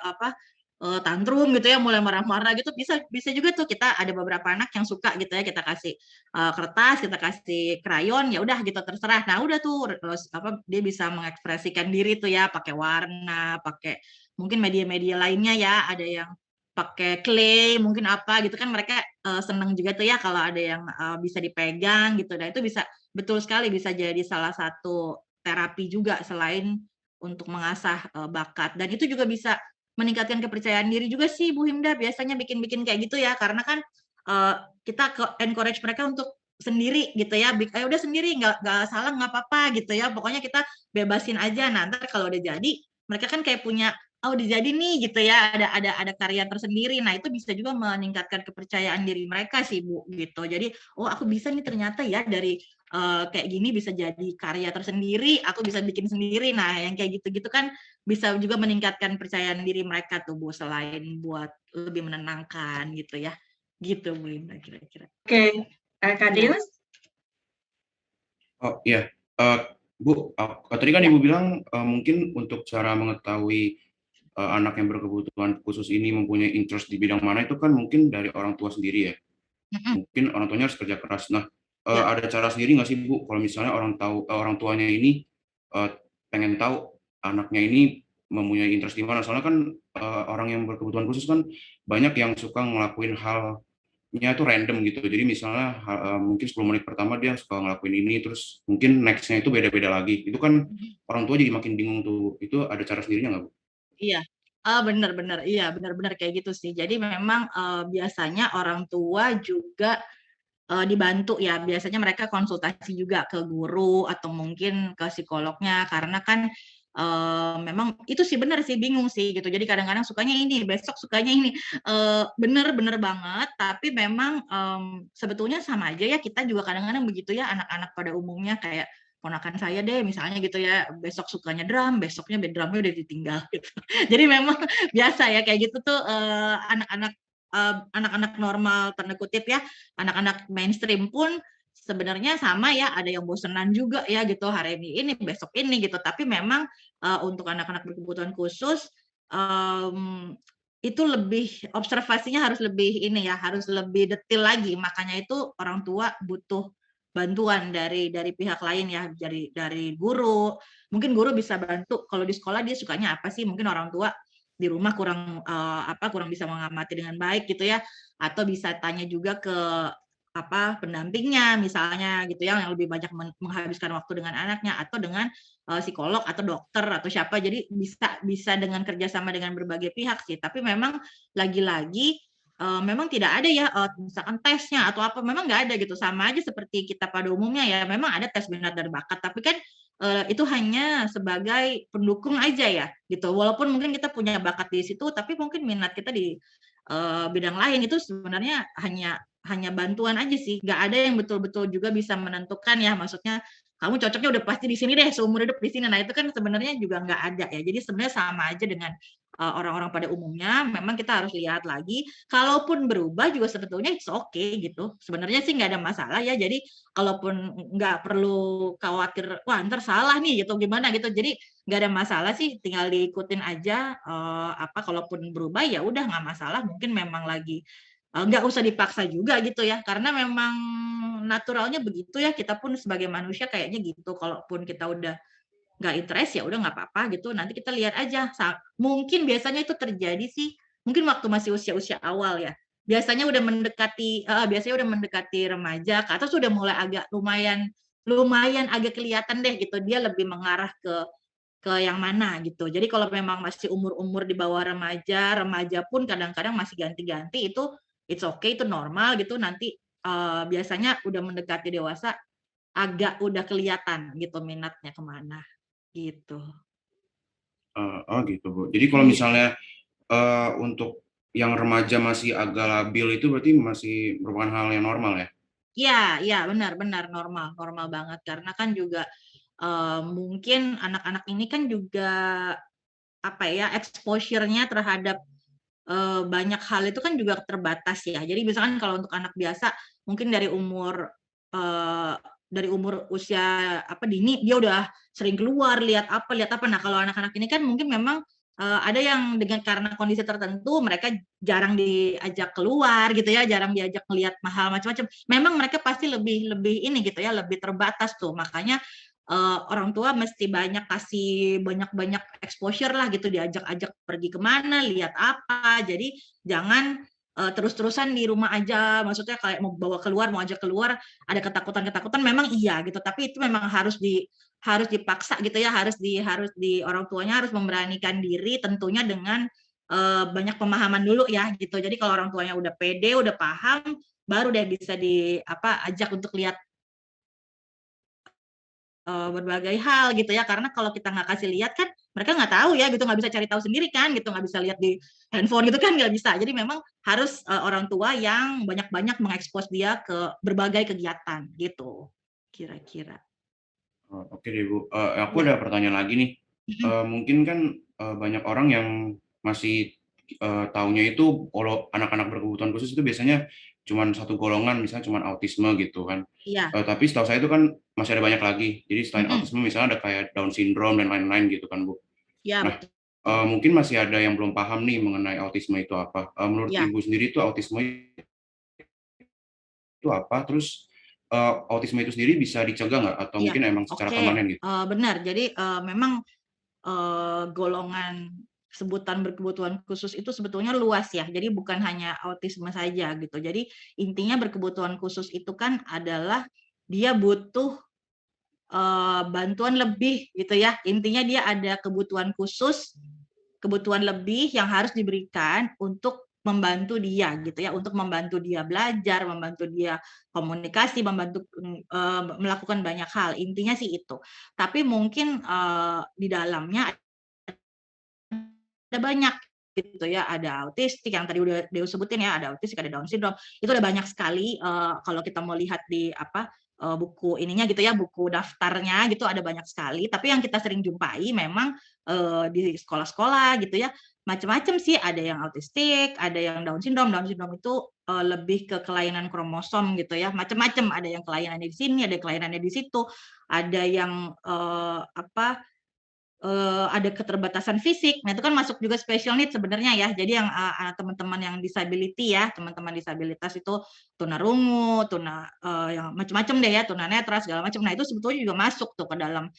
tantrum gitu ya, mulai marah-marah gitu, bisa juga tuh kita ada beberapa anak yang suka gitu ya, kita kasih kertas, kita kasih krayon, ya udah gitu terserah. Nah udah tuh dia bisa mengekspresikan diri tuh ya, pakai warna, pakai mungkin media-media lainnya ya, ada yang pakai clay mungkin apa gitu kan, mereka seneng juga tuh ya kalau ada yang bisa dipegang gitu. Nah itu bisa, betul sekali, bisa jadi salah satu terapi juga selain untuk mengasah bakat, dan itu juga bisa meningkatkan kepercayaan diri juga sih Bu Himda, biasanya bikin-bikin kayak gitu ya, karena kan kita encourage mereka untuk sendiri gitu ya, ayo udah sendiri, nggak salah, nggak apa-apa gitu ya, pokoknya kita bebasin aja. Nah ntar kalau udah jadi, mereka kan kayak punya, oh udah jadi nih gitu ya, ada karya tersendiri. Nah itu bisa juga meningkatkan kepercayaan diri mereka sih Bu gitu. Jadi oh aku bisa nih ternyata ya, dari kayak gini bisa jadi karya tersendiri, aku bisa bikin sendiri. Nah yang kayak gitu-gitu kan bisa juga meningkatkan percayaan diri mereka tuh Bu, selain buat lebih menenangkan gitu ya, gitu Bu Linda kira-kira. Oke, Kak Dius? Oh iya, Bu, tadi kan Ibu bilang mungkin untuk cara mengetahui anak yang berkebutuhan khusus ini mempunyai interest di bidang mana, itu kan mungkin dari orang tua sendiri ya. Mungkin orang tuanya harus kerja keras. Nah, ada cara sendiri nggak sih Bu, kalau misalnya orang tuanya ini pengen tahu anaknya ini mempunyai interest di mana? Soalnya kan orang yang berkebutuhan khusus kan banyak yang suka ngelakuin halnya itu random gitu. Jadi misalnya mungkin 10 menit pertama dia suka ngelakuin ini, terus mungkin next-nya itu beda-beda lagi. Itu kan orang tua jadi makin bingung tuh. Itu ada cara sendirinya nggak Bu? Iya, benar-benar, iya benar-benar kayak gitu sih. Jadi memang biasanya orang tua juga dibantu ya, biasanya mereka konsultasi juga ke guru atau mungkin ke psikolognya, karena kan memang itu sih benar sih, bingung sih gitu. Jadi kadang-kadang sukanya ini, besok sukanya ini, bener banget. Tapi memang sebetulnya sama aja ya, kita juga kadang-kadang begitu ya, anak-anak pada umumnya. Kayak ponakan saya deh misalnya gitu ya, besok sukanya drum, besoknya drumnya udah ditinggal gitu. Jadi memang biasa ya kayak gitu tuh, anak-anak normal tanda kutip ya, anak-anak mainstream pun sebenarnya sama ya, ada yang bosenan juga ya gitu, hari ini besok ini gitu. Tapi memang untuk anak-anak berkebutuhan khusus itu lebih, observasinya harus lebih ini ya, harus lebih detail lagi. Makanya itu orang tua butuh bantuan dari pihak lain ya, dari guru. Mungkin guru bisa bantu, kalau di sekolah dia sukanya apa sih, mungkin orang tua di rumah kurang bisa mengamati dengan baik gitu ya, atau bisa tanya juga ke pendampingnya misalnya gitu ya, yang lebih banyak menghabiskan waktu dengan anaknya, atau dengan psikolog atau dokter atau siapa. Jadi bisa dengan kerjasama dengan berbagai pihak sih. Tapi memang lagi-lagi memang tidak ada ya misalkan tesnya atau apa, memang nggak ada gitu. Sama aja seperti kita pada umumnya ya, memang ada tes minat dan bakat, tapi kan itu hanya sebagai pendukung aja ya gitu. Walaupun mungkin kita punya bakat di situ, tapi mungkin minat kita di bidang lain, itu sebenarnya hanya bantuan aja sih. Nggak ada yang betul-betul juga bisa menentukan ya, maksudnya kamu cocoknya udah pasti di sini deh, seumur hidup di sini. Nah itu kan sebenarnya juga nggak ada ya. Jadi sebenarnya sama aja dengan orang-orang pada umumnya. Memang kita harus lihat lagi, kalaupun berubah juga sebetulnya it's okay gitu. Sebenarnya sih nggak ada masalah ya. Jadi kalaupun nggak perlu khawatir, wah ntar salah nih gitu, gimana gitu. Jadi nggak ada masalah sih, tinggal diikutin aja. Kalaupun berubah ya udah, nggak masalah. Mungkin memang lagi nggak usah dipaksa juga gitu ya, karena memang naturalnya begitu ya, kita pun sebagai manusia kayaknya gitu. Kalaupun kita udah nggak interest ya udah nggak apa-apa gitu, nanti kita lihat aja. Mungkin biasanya itu terjadi sih mungkin waktu masih usia-usia awal ya, biasanya udah mendekati remaja, ke atas sudah mulai agak lumayan agak kelihatan deh gitu, dia lebih mengarah ke yang mana gitu. Jadi kalau memang masih umur-umur di bawah remaja pun kadang-kadang masih ganti-ganti, itu it's okay, itu normal gitu. Nanti biasanya udah mendekati dewasa agak udah kelihatan gitu minatnya kemana gitu. Oh gitu, Bu. Jadi kalau misalnya untuk yang remaja masih agak labil itu berarti masih merupakan hal yang normal ya? Iya, benar normal banget karena kan juga mungkin anak-anak ini kan juga apa ya, exposure-nya terhadap banyak hal itu kan juga terbatas ya. Jadi misalkan kalau untuk anak biasa mungkin eh, dari umur usia dini dia udah sering keluar lihat apa. Nah, kalau anak-anak ini kan mungkin memang ada yang dengan karena kondisi tertentu mereka jarang diajak keluar gitu ya, jarang diajak melihat hal macam-macam. Memang mereka pasti lebih ini gitu ya, lebih terbatas tuh. Makanya orang tua mesti kasih banyak exposure lah gitu, diajak-ajak pergi kemana, lihat apa. Jadi jangan terus-terusan di rumah aja, maksudnya kayak mau bawa keluar, mau ajak keluar, ada ketakutan memang iya gitu, tapi itu memang harus dipaksa gitu ya, harus di orang tuanya harus memberanikan diri tentunya dengan banyak pemahaman dulu ya gitu. Jadi kalau orang tuanya udah pede, udah paham, baru deh bisa ajak untuk lihat berbagai hal gitu ya, karena kalau kita nggak kasih lihat kan mereka nggak tahu ya gitu, nggak bisa cari tahu sendiri kan gitu, nggak bisa lihat di handphone gitu kan, nggak bisa. Jadi memang harus orang tua yang banyak-banyak mengekspos dia ke berbagai kegiatan gitu kira-kira. Oke deh, Bu. Aku Ya. ada pertanyaan lagi nih. Mungkin kan banyak orang yang masih taunya itu kalau anak-anak berkebutuhan khusus itu biasanya cuma satu golongan, misalnya cuma autisme gitu kan. Iya. Tapi setahu saya itu kan masih ada banyak lagi. Jadi selain Mm-mm. autisme misalnya ada kayak Down syndrome dan lain-lain gitu kan, Bu. Ya, Nah, betul. mungkin masih ada yang belum paham nih mengenai autisme itu apa. Menurut Ya. Ibu sendiri itu autisme itu apa? Terus autisme itu sendiri bisa dicegah nggak? Atau Iya. mungkin emang secara Oke. permanen gitu? Benar. Jadi memang golongan sebutan berkebutuhan khusus itu sebetulnya luas ya. Jadi bukan hanya autisme saja gitu. Jadi intinya berkebutuhan khusus itu kan adalah dia butuh bantuan lebih gitu ya. Intinya dia ada kebutuhan khusus, kebutuhan lebih yang harus diberikan untuk membantu dia gitu ya, untuk membantu dia belajar, membantu dia komunikasi, membantu melakukan banyak hal. Intinya sih itu. Tapi mungkin di dalamnya ada banyak gitu ya, ada autistik yang tadi udah disebutin ya, ada autistik, ada Down syndrome, itu ada banyak sekali. Kalau kita mau lihat di buku ininya gitu ya, buku daftarnya gitu ada banyak sekali. Tapi yang kita sering jumpai memang di sekolah-sekolah gitu ya, macam-macam sih. Ada yang autistik, ada yang Down syndrome. Down syndrome itu lebih ke kelainan kromosom gitu ya, macam-macam. Ada yang kelainannya di sini, ada kelainannya di situ, ada yang ada keterbatasan fisik. Nah, itu kan masuk juga special need sebenarnya ya. Jadi yang teman-teman yang disability ya, teman-teman disabilitas itu tunarungu, yang macam-macam deh ya, tunanetra segala macam. Nah, itu sebetulnya juga masuk tuh ke dalam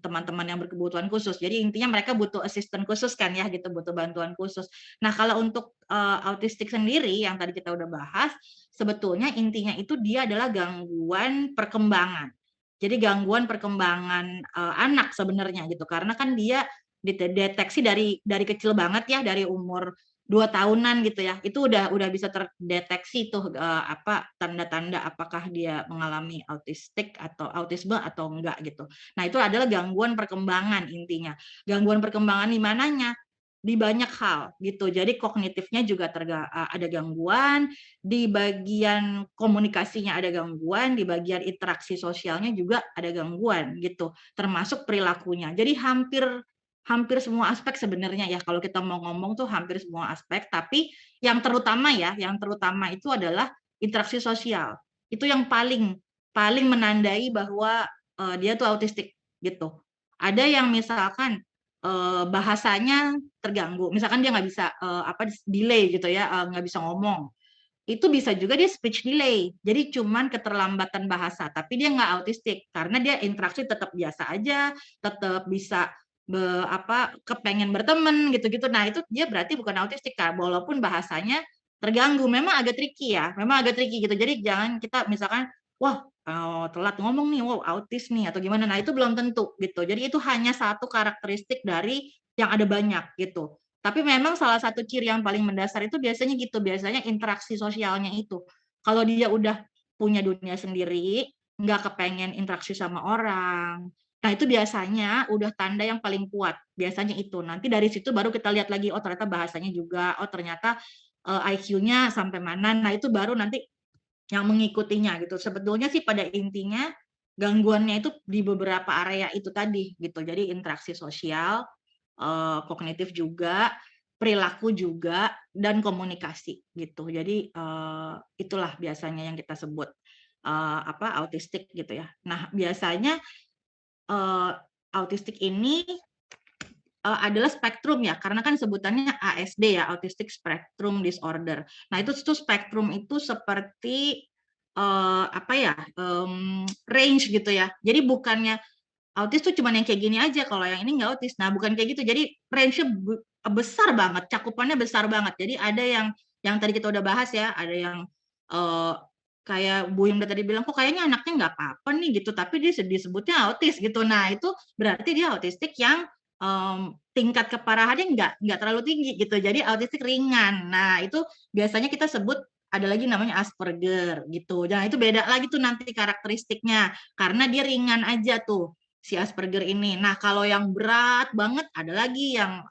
teman-teman yang berkebutuhan khusus. Jadi intinya mereka butuh asisten khusus kan ya, gitu, butuh bantuan khusus. Nah, kalau untuk autistik sendiri yang tadi kita udah bahas, sebetulnya intinya itu dia adalah gangguan perkembangan. Jadi gangguan perkembangan anak sebenarnya gitu, karena kan dia dideteksi dari kecil banget ya, dari umur 2 tahunan gitu ya, itu udah bisa terdeteksi tuh tanda-tanda apakah dia mengalami autistik atau autisme atau enggak gitu. Nah, itu adalah gangguan perkembangan intinya. Gangguan perkembangan di mananya? Di banyak hal gitu. Jadi kognitifnya juga ada gangguan, di bagian komunikasinya ada gangguan, di bagian interaksi sosialnya juga ada gangguan gitu, termasuk perilakunya. Jadi hampir semua aspek sebenarnya ya, kalau kita mau ngomong tuh hampir semua aspek, tapi yang terutama itu adalah interaksi sosial. Itu yang paling menandai bahwa dia tuh autistik gitu. Ada yang misalkan bahasanya terganggu, misalkan dia nggak bisa delay gitu ya, nggak bisa ngomong, itu bisa juga dia speech delay, jadi cuman keterlambatan bahasa, tapi dia nggak autistik karena dia interaksi tetap biasa aja, tetap bisa kepengen berteman gitu-gitu. Nah, itu dia berarti bukan autistik, walaupun bahasanya terganggu. Memang agak tricky ya, memang agak tricky gitu. Jadi jangan kita misalkan, wah telat ngomong nih, wow autis nih atau gimana. Nah itu belum tentu gitu. Jadi itu hanya satu karakteristik dari yang ada banyak gitu. Tapi memang salah satu ciri yang paling mendasar itu biasanya gitu, biasanya interaksi sosialnya itu. Kalau dia udah punya dunia sendiri, nggak kepengen interaksi sama orang, nah itu biasanya udah tanda yang paling kuat. Biasanya itu. Nanti dari situ baru kita lihat lagi, oh ternyata bahasanya juga, oh ternyata IQ-nya sampai mana. Nah itu baru nanti yang mengikutinya gitu. Sebetulnya sih pada intinya gangguannya itu di beberapa area itu tadi gitu. Jadi interaksi sosial, kognitif juga, perilaku juga, dan komunikasi gitu. Jadi itulah biasanya yang kita sebut autistik gitu ya. Nah biasanya autistik ini adalah spektrum ya, karena kan sebutannya ASD ya, Autistic Spectrum Disorder. Nah itu spektrum itu seperti range gitu ya. Jadi bukannya autis tuh cuma yang kayak gini aja, kalau yang ini nggak autis. Nah bukan kayak gitu. Jadi range-nya besar banget, cakupannya besar banget. Jadi ada yang tadi kita udah bahas ya, ada yang kayak Bu Yunda tadi bilang, kok kayaknya anaknya nggak apa-apa nih gitu, tapi dia disebutnya autis gitu. Nah itu berarti dia autistik yang tingkat keparahannya nggak terlalu tinggi gitu, jadi autistik ringan. Nah itu biasanya kita sebut ada lagi namanya Asperger gitu. Nah itu beda lagi tuh nanti karakteristiknya, karena dia ringan aja tuh si Asperger ini. Nah kalau yang berat banget ada lagi yang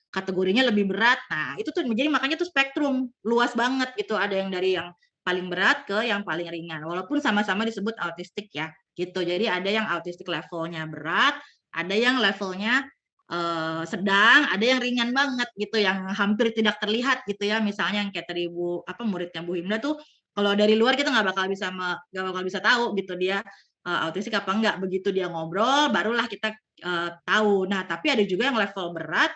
kategorinya lebih berat. Nah itu tuh jadi makanya tuh spektrum luas banget gitu. Ada yang dari yang paling berat ke yang paling ringan, walaupun sama-sama disebut autistik ya gitu. Jadi ada yang autistik levelnya berat, ada yang levelnya sedang, ada yang ringan banget gitu, yang hampir tidak terlihat gitu ya. Misalnya yang kayak tadi muridnya Bu Himda tuh, kalau dari luar kita nggak bakal bisa tahu gitu dia autistik apa enggak. Begitu dia ngobrol, barulah kita tahu. Nah, tapi ada juga yang level berat,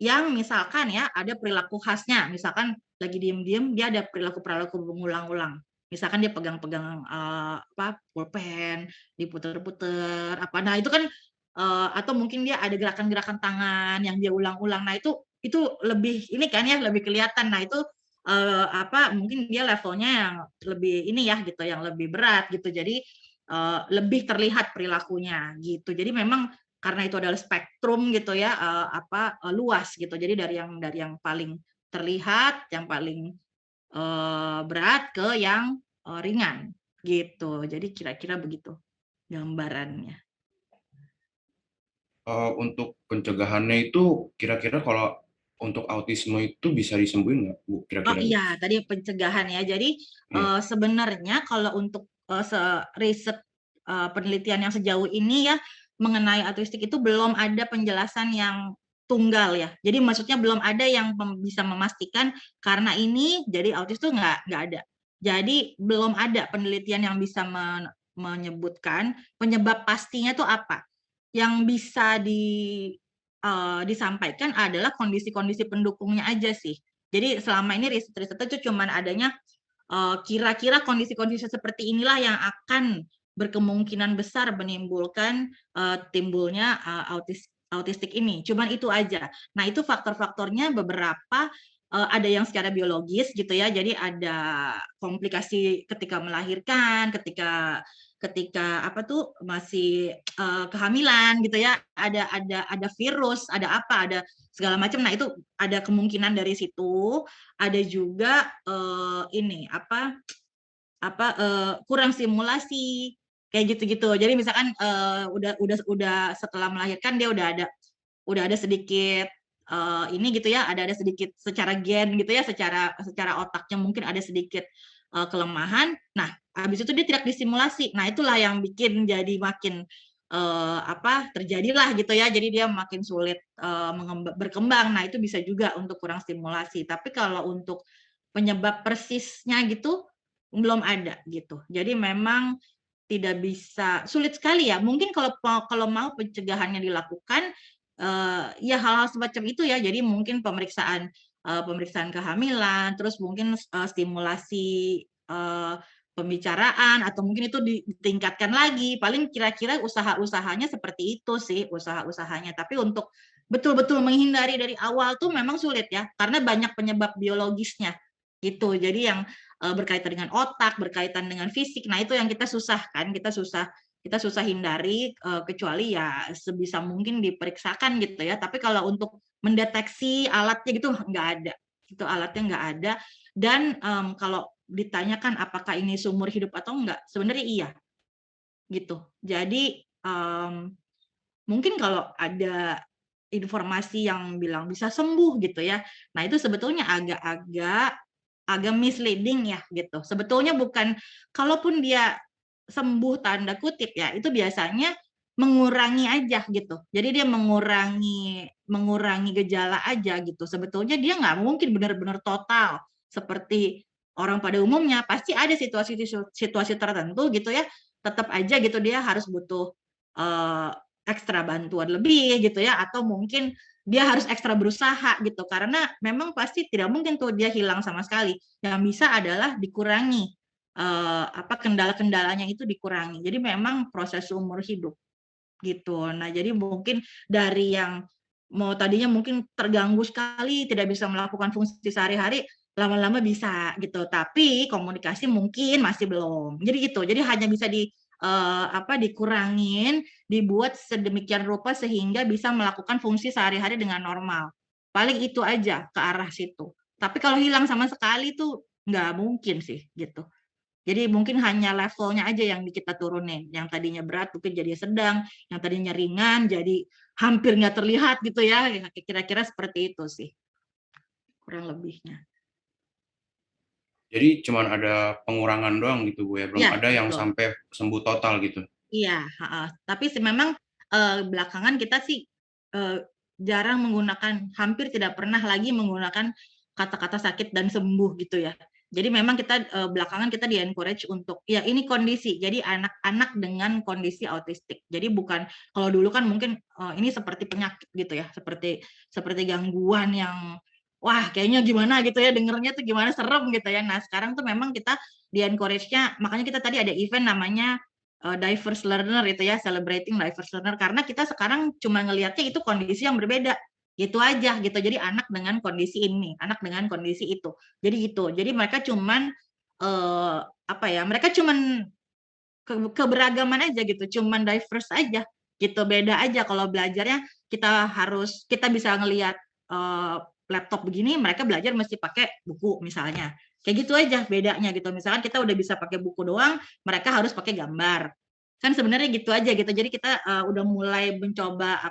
yang misalkan ya ada perilaku khasnya. Misalkan lagi diem-diem dia ada perilaku mengulang-ulang. Misalkan dia pegang-pegang pulpen, diputer-puter apa. Nah, itu kan atau mungkin dia ada gerakan-gerakan tangan yang dia ulang-ulang. Nah, itu lebih ini kan ya, lebih kelihatan. Nah, itu mungkin dia levelnya yang lebih ini ya gitu, yang lebih berat gitu. Jadi lebih terlihat perilakunya gitu. Jadi memang karena itu adalah spektrum gitu ya, luas gitu. Jadi dari yang paling terlihat, yang paling berat ke yang ringan gitu. Jadi kira-kira begitu gambarannya. Untuk pencegahannya itu kira-kira kalau untuk autisme itu bisa disembuhin nggak, Bu? Oh Kira-kira? iya, tadi pencegahan ya. Jadi sebenarnya kalau untuk riset penelitian yang sejauh ini ya mengenai autistik itu belum ada penjelasan yang tunggal ya. Jadi maksudnya belum ada yang bisa memastikan karena ini jadi autis tuh nggak ada. Jadi belum ada penelitian yang bisa menyebutkan penyebab pastinya tuh apa. Yang bisa disampaikan adalah kondisi-kondisi pendukungnya aja sih. Jadi selama ini riset-riset itu cuma adanya kira-kira kondisi-kondisi seperti inilah yang akan berkemungkinan besar menimbulkan timbulnya autistik ini. Cuman itu aja. Nah itu faktor-faktornya beberapa ada yang secara biologis gitu ya. Jadi ada komplikasi ketika melahirkan, ketika masih kehamilan gitu ya, ada virus, ada segala macam. Nah itu ada kemungkinan dari situ. Ada juga kurang stimulasi kayak gitu-gitu. Jadi misalkan udah setelah melahirkan dia udah ada sedikit ini gitu ya, ada sedikit secara gen gitu ya, secara otaknya mungkin ada sedikit kelemahan. Nah, habis itu dia tidak distimulasi. Nah, itulah yang bikin jadi makin terjadilah gitu ya. Jadi dia makin sulit berkembang. Nah, itu bisa juga untuk kurang stimulasi. Tapi kalau untuk penyebab persisnya gitu belum ada gitu. Jadi memang tidak bisa, sulit sekali ya. Mungkin kalau mau pencegahannya dilakukan ya hal-hal semacam itu ya. Jadi mungkin pemeriksaan kehamilan, terus mungkin stimulasi pembicaraan, atau mungkin itu ditingkatkan lagi. Paling kira-kira usaha-usahanya seperti itu sih, usaha-usahanya. Tapi untuk betul-betul menghindari dari awal tuh memang sulit ya, karena banyak penyebab biologisnya gitu. Jadi yang berkaitan dengan otak, berkaitan dengan fisik. Nah, itu yang kita susah kan, kita susah hindari, kecuali ya sebisa mungkin diperiksakan gitu ya. Tapi kalau untuk mendeteksi alatnya gitu nggak ada. Itu alatnya nggak ada. Dan kalau ditanyakan apakah ini seumur hidup atau enggak, sebenarnya iya gitu. Jadi mungkin kalau ada informasi yang bilang bisa sembuh gitu ya. Nah, itu sebetulnya agak misleading ya gitu. Sebetulnya bukan, kalaupun dia sembuh tanda kutip ya, itu biasanya mengurangi aja gitu. Jadi dia mengurangi gejala aja gitu. Sebetulnya dia nggak mungkin benar-benar total seperti orang pada umumnya. Pasti ada situasi tertentu gitu ya. Tetap aja gitu dia harus butuh ekstra bantuan lebih gitu ya, atau mungkin dia harus ekstra berusaha gitu, karena memang pasti tidak mungkin tuh dia hilang sama sekali. Yang bisa adalah dikurangi kendala-kendalanya itu dikurangi. Jadi memang proses umur hidup gitu. Nah, jadi mungkin dari yang mau tadinya mungkin terganggu sekali, tidak bisa melakukan fungsi sehari-hari, lama-lama bisa gitu. Tapi komunikasi mungkin masih belum. Jadi gitu. Jadi hanya bisa dikurangin, dibuat sedemikian rupa sehingga bisa melakukan fungsi sehari-hari dengan normal. Paling itu aja ke arah situ. Tapi kalau hilang sama sekali tuh nggak mungkin sih gitu. Jadi mungkin hanya levelnya aja yang kita turunin. Yang tadinya berat mungkin jadi sedang, yang tadinya ringan jadi hampir nggak terlihat gitu ya. Kira-kira seperti itu sih kurang lebihnya. Jadi cuman ada pengurangan doang gitu Bu ya, belum Ya, ada yang betul. sampai sembuh total gitu. Iya, tapi memang belakangan kita sih jarang menggunakan, hampir tidak pernah lagi menggunakan kata-kata sakit dan sembuh gitu ya. Jadi memang kita belakangan kita di-encourage untuk ya ini kondisi. Jadi anak-anak dengan kondisi autistik. Jadi bukan, kalau dulu kan mungkin ini seperti penyakit gitu ya, seperti gangguan yang wah kayaknya gimana gitu ya, dengernya tuh gimana, serem gitu ya. Nah, sekarang tuh memang kita di-encourage-nya, makanya kita tadi ada event namanya diverse learner itu ya, celebrating diverse learner, karena kita sekarang cuma ngelihatnya itu kondisi yang berbeda gitu aja gitu. Jadi anak dengan kondisi ini, anak dengan kondisi itu, jadi gitu. Jadi mereka cuman mereka cuman keberagaman aja gitu, cuman diverse aja gitu, beda aja. Kalau belajarnya kita bisa ngelihat laptop begini, mereka belajar mesti pakai buku misalnya. Kayak gitu aja bedanya gitu. Misalkan kita udah bisa pakai buku doang, mereka harus pakai gambar. Kan sebenarnya gitu aja gitu. Jadi kita udah mulai mencoba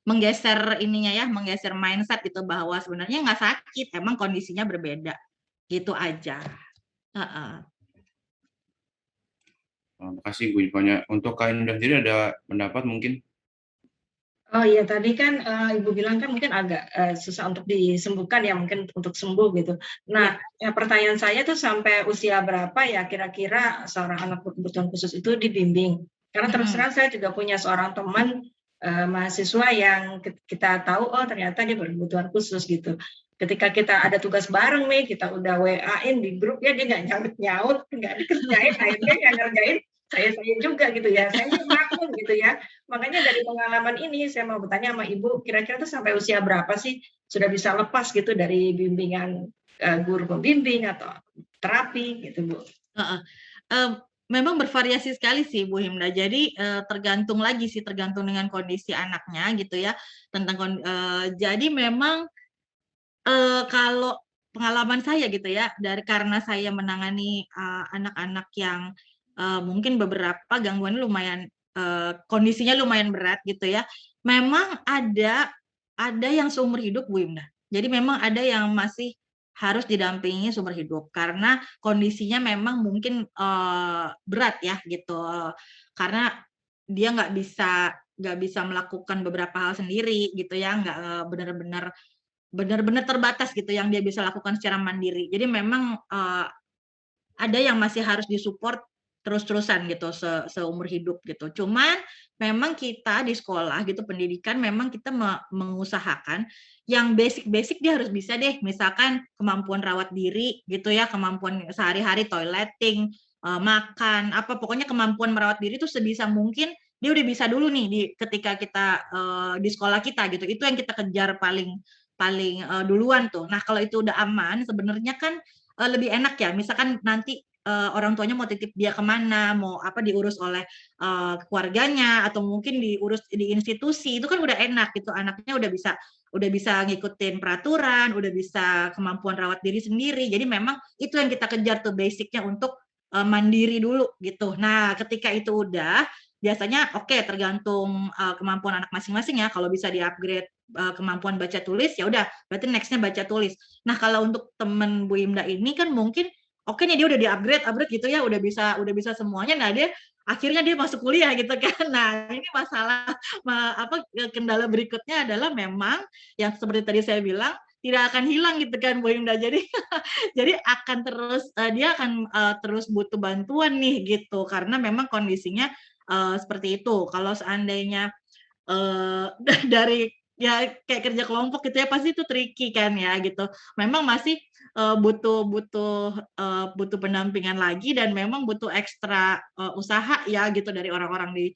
menggeser ininya ya, menggeser mindset gitu, bahwa sebenarnya nggak sakit, emang kondisinya berbeda. Gitu aja. Makasih Bu infonya. Untuk Kak Indah sendiri ada pendapat mungkin? Oh iya, tadi kan Ibu bilang kan mungkin agak susah untuk disembuhkan ya, mungkin untuk sembuh gitu. Nah, pertanyaan saya tuh sampai usia berapa ya kira-kira seorang anak berkebutuhan khusus itu dibimbing? Karena terus terang saya juga punya seorang teman mahasiswa yang kita tahu, oh ternyata dia berkebutuhan khusus gitu. Ketika kita ada tugas bareng nih, kita udah WA-in di grup ya, dia nggak nyaut-nyaut, nggak dikerjain, akhirnya nggak ngerjain saya juga gitu ya, saya maklum gitu ya. Makanya dari pengalaman ini saya mau bertanya sama Ibu, kira-kira tuh sampai usia berapa sih sudah bisa lepas gitu dari bimbingan guru pembimbing atau terapi gitu Bu? Memang bervariasi sekali sih Bu Himda. Jadi tergantung dengan kondisi anaknya gitu ya. Jadi memang kalau pengalaman saya gitu ya, karena saya menangani anak-anak yang mungkin beberapa gangguan lumayan kondisinya lumayan berat gitu ya. Memang ada yang seumur hidup Bu Himda. Jadi memang ada yang masih harus didampingi seumur hidup karena kondisinya memang mungkin berat ya gitu. Karena dia nggak bisa melakukan beberapa hal sendiri gitu ya, nggak benar-benar terbatas gitu yang dia bisa lakukan secara mandiri. Jadi memang ada yang masih harus disupport terus-terusan gitu seumur hidup gitu. Cuman memang kita di sekolah gitu, pendidikan memang kita mengusahakan yang basic-basic dia harus bisa deh. Misalkan kemampuan rawat diri gitu ya, kemampuan sehari-hari toileting, makan, pokoknya kemampuan merawat diri itu sebisa mungkin dia udah bisa dulu nih ketika kita di sekolah kita gitu. Itu yang kita kejar paling duluan tuh. Nah, kalau itu udah aman, sebenarnya kan lebih enak ya. Misalkan nanti orang tuanya mau titip dia kemana, mau apa diurus oleh keluarganya, atau mungkin diurus di institusi, itu kan udah enak gitu. Anaknya udah bisa ngikutin peraturan, udah bisa kemampuan rawat diri sendiri. Jadi memang itu yang kita kejar tuh basicnya untuk mandiri dulu gitu. Nah, ketika itu udah, biasanya oke, tergantung kemampuan anak masing-masing ya. Kalau bisa di-upgrade kemampuan baca tulis, ya udah berarti next-nya baca tulis. Nah, kalau untuk temen Bu Imda ini kan mungkin oke nih dia udah di-upgrade gitu ya, udah bisa semuanya. Nah, akhirnya dia masuk kuliah gitu kan. Nah, ini masalah kendala berikutnya adalah memang yang seperti tadi saya bilang tidak akan hilang gitu kan Bu Imda. Jadi akan terus dia akan terus butuh bantuan nih gitu, karena memang kondisinya seperti itu. Kalau seandainya dari ya kayak kerja kelompok gitu ya, pasti itu tricky kan ya gitu. Memang masih butuh pendampingan lagi, dan memang butuh ekstra usaha ya gitu dari orang-orang di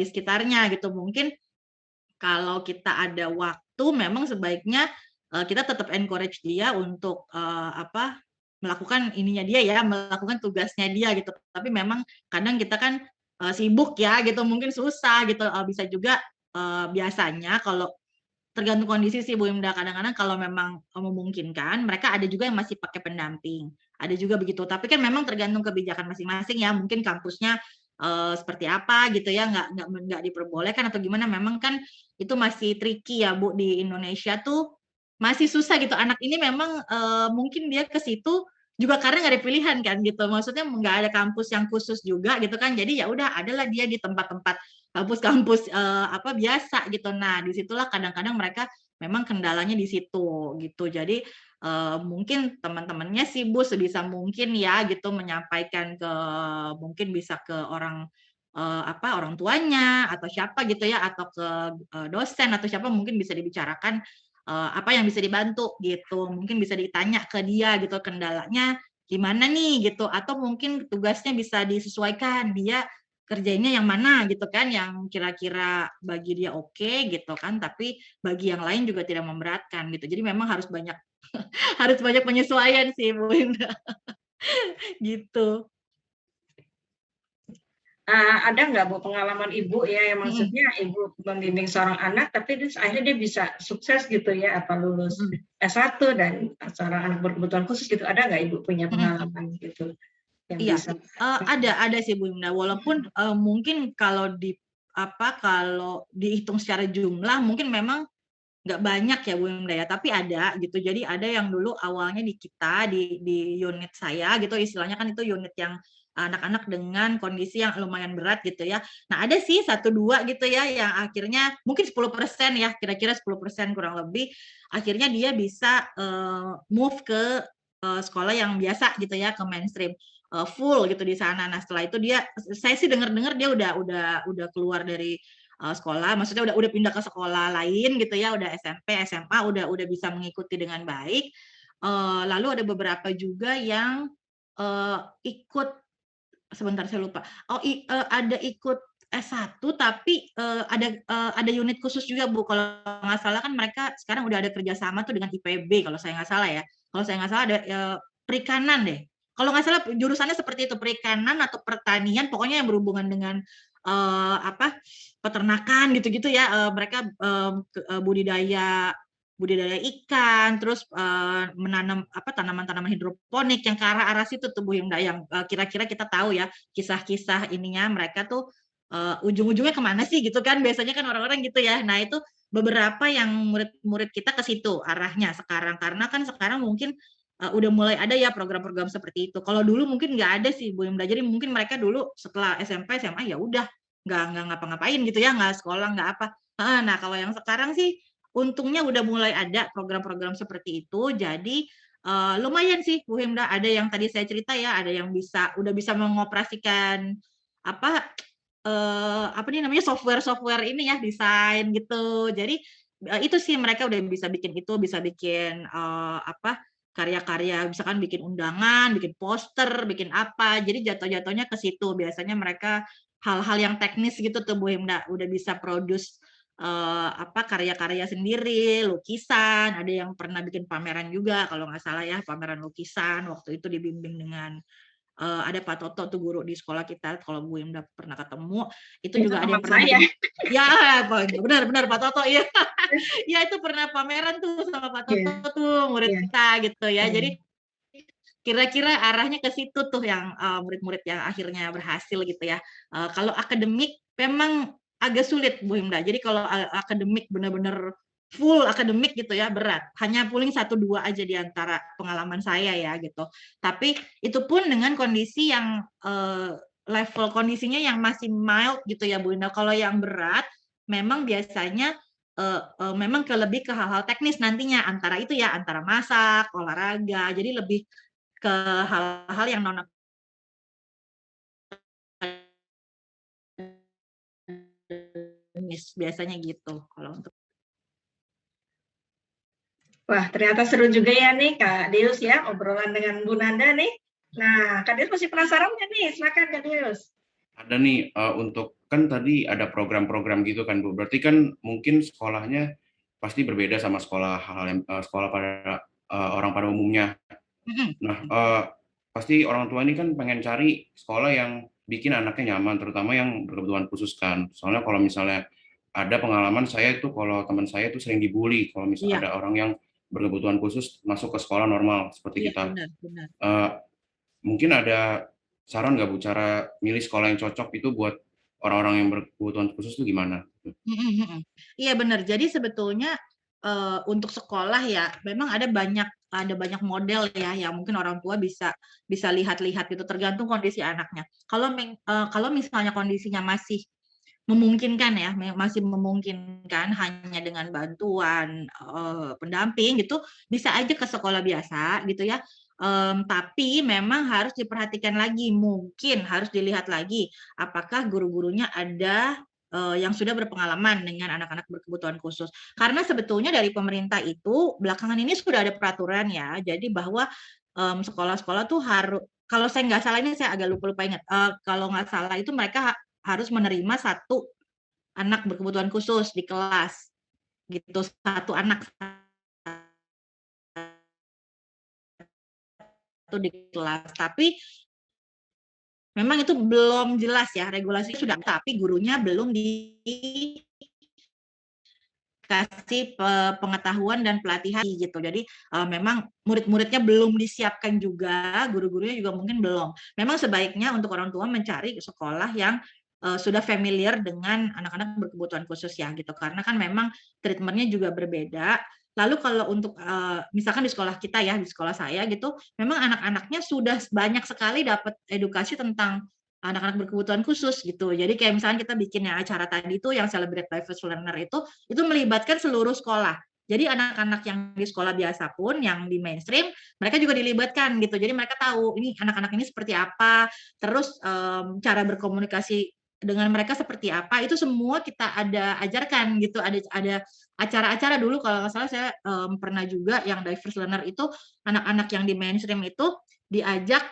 sekitarnya gitu. Mungkin kalau kita ada waktu, memang sebaiknya kita tetap encourage dia untuk melakukan ininya dia ya, melakukan tugasnya dia gitu. Tapi memang kadang kita kan sibuk ya gitu, mungkin susah gitu. Bisa juga biasanya kalau tergantung kondisi sih Bu Imda, kadang-kadang kalau memang memungkinkan, mereka ada juga yang masih pakai pendamping, ada juga begitu. Tapi kan memang tergantung kebijakan masing-masing ya, mungkin kampusnya seperti apa gitu ya, nggak diperbolehkan atau gimana. Memang kan itu masih tricky ya Bu, di Indonesia tuh masih susah gitu. Anak ini memang mungkin dia ke situ juga karena nggak ada pilihan kan gitu. Maksudnya nggak ada kampus yang khusus juga gitu kan. Jadi ya udah, adalah dia di tempat-tempat kampus-kampus biasa gitu. Nah, disitulah kadang-kadang mereka memang kendalanya di situ gitu. Jadi mungkin teman-temannya sih Bu sebisa mungkin ya gitu menyampaikan mungkin bisa ke orang orang tuanya atau siapa gitu ya, atau ke dosen atau siapa, mungkin bisa dibicarakan apa yang bisa dibantu gitu. Mungkin bisa ditanya ke dia gitu kendalanya gimana nih gitu, atau mungkin tugasnya bisa disesuaikan, dia kerjainnya yang mana gitu kan, yang kira-kira bagi dia oke gitu kan, tapi bagi yang lain juga tidak memberatkan gitu. Jadi memang harus banyak harus banyak penyesuaian sih Bu Indah. Gitu. Ada nggak Bu pengalaman Ibu ya, yang maksudnya Ibu membimbing seorang anak, tapi akhirnya dia bisa sukses gitu ya, lulus S1 dan seorang anak berkebutuhan khusus gitu. Ada nggak Ibu punya pengalaman gitu? Iya, ada sih Bu Imda. Walaupun mungkin kalau dihitung secara jumlah mungkin memang nggak banyak ya Bu Imda ya, tapi ada gitu. Jadi ada yang dulu awalnya di kita di unit saya gitu, istilahnya kan itu unit yang anak-anak dengan kondisi yang lumayan berat gitu ya. Nah, ada sih 1-2 gitu ya yang akhirnya mungkin 10% ya, kira-kira 10% kurang lebih, akhirnya dia bisa move ke sekolah yang biasa gitu ya, ke mainstream full gitu di sana. Nah, setelah itu saya sih dengar-dengar dia udah keluar dari sekolah, maksudnya udah pindah ke sekolah lain gitu ya, udah SMP, SMA udah bisa mengikuti dengan baik. Lalu ada beberapa juga yang ikut, sebentar saya lupa. Ada ikut S1 tapi ada unit khusus juga Bu. Kalau nggak salah kan mereka sekarang udah ada kerjasama tuh dengan IPB kalau saya nggak salah ya. Kalau saya nggak salah ada perikanan deh. Kalau nggak salah jurusannya seperti itu, perikanan atau pertanian, pokoknya yang berhubungan dengan peternakan gitu-gitu ya. Mereka budidaya ikan, terus menanam tanaman-tanaman hidroponik yang ke arah situ tuh Bu Himda, yang kira-kira kita tahu ya kisah-kisah ininya mereka tuh ujung-ujungnya kemana sih gitu kan, biasanya kan orang-orang gitu ya. Nah, itu beberapa yang murid-murid kita ke situ arahnya sekarang, karena kan sekarang mungkin udah mulai ada ya program-program seperti itu. Kalau dulu mungkin nggak ada sih Bu Himda, jadi mungkin mereka dulu setelah SMP SMA ya udah nggak ngapa-ngapain gitu ya, nggak sekolah nggak apa. Nah, kalau yang sekarang sih untungnya udah mulai ada program-program seperti itu, jadi lumayan sih Bu Himda. Ada yang tadi saya cerita ya, ada yang udah bisa mengoperasikan software ini ya, desain gitu. Jadi itu sih mereka udah bisa bikin itu, bisa bikin karya-karya, misalkan bikin undangan, bikin poster, bikin apa. Jadi jatuh-jatuhnya ke situ. Biasanya mereka hal-hal yang teknis gitu tuh Bu Himda, udah bisa produce karya-karya sendiri, lukisan, ada yang pernah bikin pameran juga kalau nggak salah ya, pameran lukisan, waktu itu dibimbing dengan ada Pak Toto tuh guru di sekolah kita, kalau Bu Himda pernah ketemu, itu juga ada yang pernah bikin, ya benar Pak Toto ya. Ya itu pernah pameran tuh sama Pak Toto tuh murid kita gitu ya. Jadi kira-kira arahnya ke situ tuh yang murid-murid yang akhirnya berhasil gitu ya. Kalau akademik memang agak sulit Bu Himda. Jadi kalau akademik benar-benar full akademik gitu ya berat. Hanya paling 1-2 aja di antara pengalaman saya ya gitu. Tapi itu pun dengan kondisi yang level kondisinya yang masih mild gitu ya Bu Himda. Kalau yang berat memang biasanya memang lebih ke hal-hal teknis nantinya antara itu ya, antara masak, olahraga. Jadi lebih ke hal-hal yang non akademis biasanya gitu kalau untuk. Wah, ternyata seru juga ya nih Kak Deus ya, obrolan dengan Bu Nanda nih. Nah, Kak Deus masih penasaran nggak nih? Silakan Kak Deus. Ada nih, untuk kan tadi ada program-program gitu kan Bu, berarti kan mungkin sekolahnya pasti berbeda sama sekolah sekolah pada orang pada umumnya. Nah, pasti orang tua ini kan pengen cari sekolah yang bikin anaknya nyaman, terutama yang berkebutuhan khusus kan. Soalnya kalau misalnya ada pengalaman saya itu kalau teman saya itu sering dibully kalau misalnya ada orang yang berkebutuhan khusus masuk ke sekolah normal seperti kita. Benar. Mungkin ada saran nggak Bu cara milih sekolah yang cocok itu buat orang-orang yang berkebutuhan khusus itu gimana? Iya benar. Jadi sebetulnya untuk sekolah ya memang ada banyak model ya yang mungkin orang tua bisa lihat-lihat gitu tergantung kondisi anaknya. Kalau misalnya kondisinya masih memungkinkan ya, masih memungkinkan hanya dengan bantuan pendamping gitu, bisa aja ke sekolah biasa gitu ya. Tapi memang harus diperhatikan lagi, mungkin harus dilihat lagi apakah guru-gurunya ada yang sudah berpengalaman dengan anak-anak berkebutuhan khusus. Karena sebetulnya dari pemerintah itu belakangan ini sudah ada peraturan ya, jadi bahwa sekolah-sekolah tuh harus, kalau saya nggak salah ini saya agak lupa ingat, kalau nggak salah itu mereka harus menerima 1 anak berkebutuhan khusus di kelas gitu, 1 anak di kelas. Tapi memang itu belum jelas ya, regulasi sudah, tapi gurunya belum dikasih pengetahuan dan pelatihan gitu. Jadi memang murid-muridnya belum disiapkan juga, guru-gurunya juga mungkin belum. Memang sebaiknya untuk orang tua mencari sekolah yang sudah familiar dengan anak-anak berkebutuhan khusus ya gitu, karena kan memang treatmentnya juga berbeda. Lalu kalau untuk misalkan di sekolah kita ya, di sekolah saya gitu, memang anak-anaknya sudah banyak sekali dapat edukasi tentang anak-anak berkebutuhan khusus gitu. Jadi kayak misalkan kita bikin yang acara tadi itu yang Celebrate Diverse Learner itu melibatkan seluruh sekolah. Jadi anak-anak yang di sekolah biasa pun, yang di mainstream, mereka juga dilibatkan gitu. Jadi mereka tahu ini anak-anak ini seperti apa, terus cara berkomunikasi dengan mereka seperti apa, itu semua kita ada ajarkan gitu. Ada acara-acara dulu kalau nggak salah saya pernah juga yang diverse learner itu anak-anak yang di mainstream itu diajak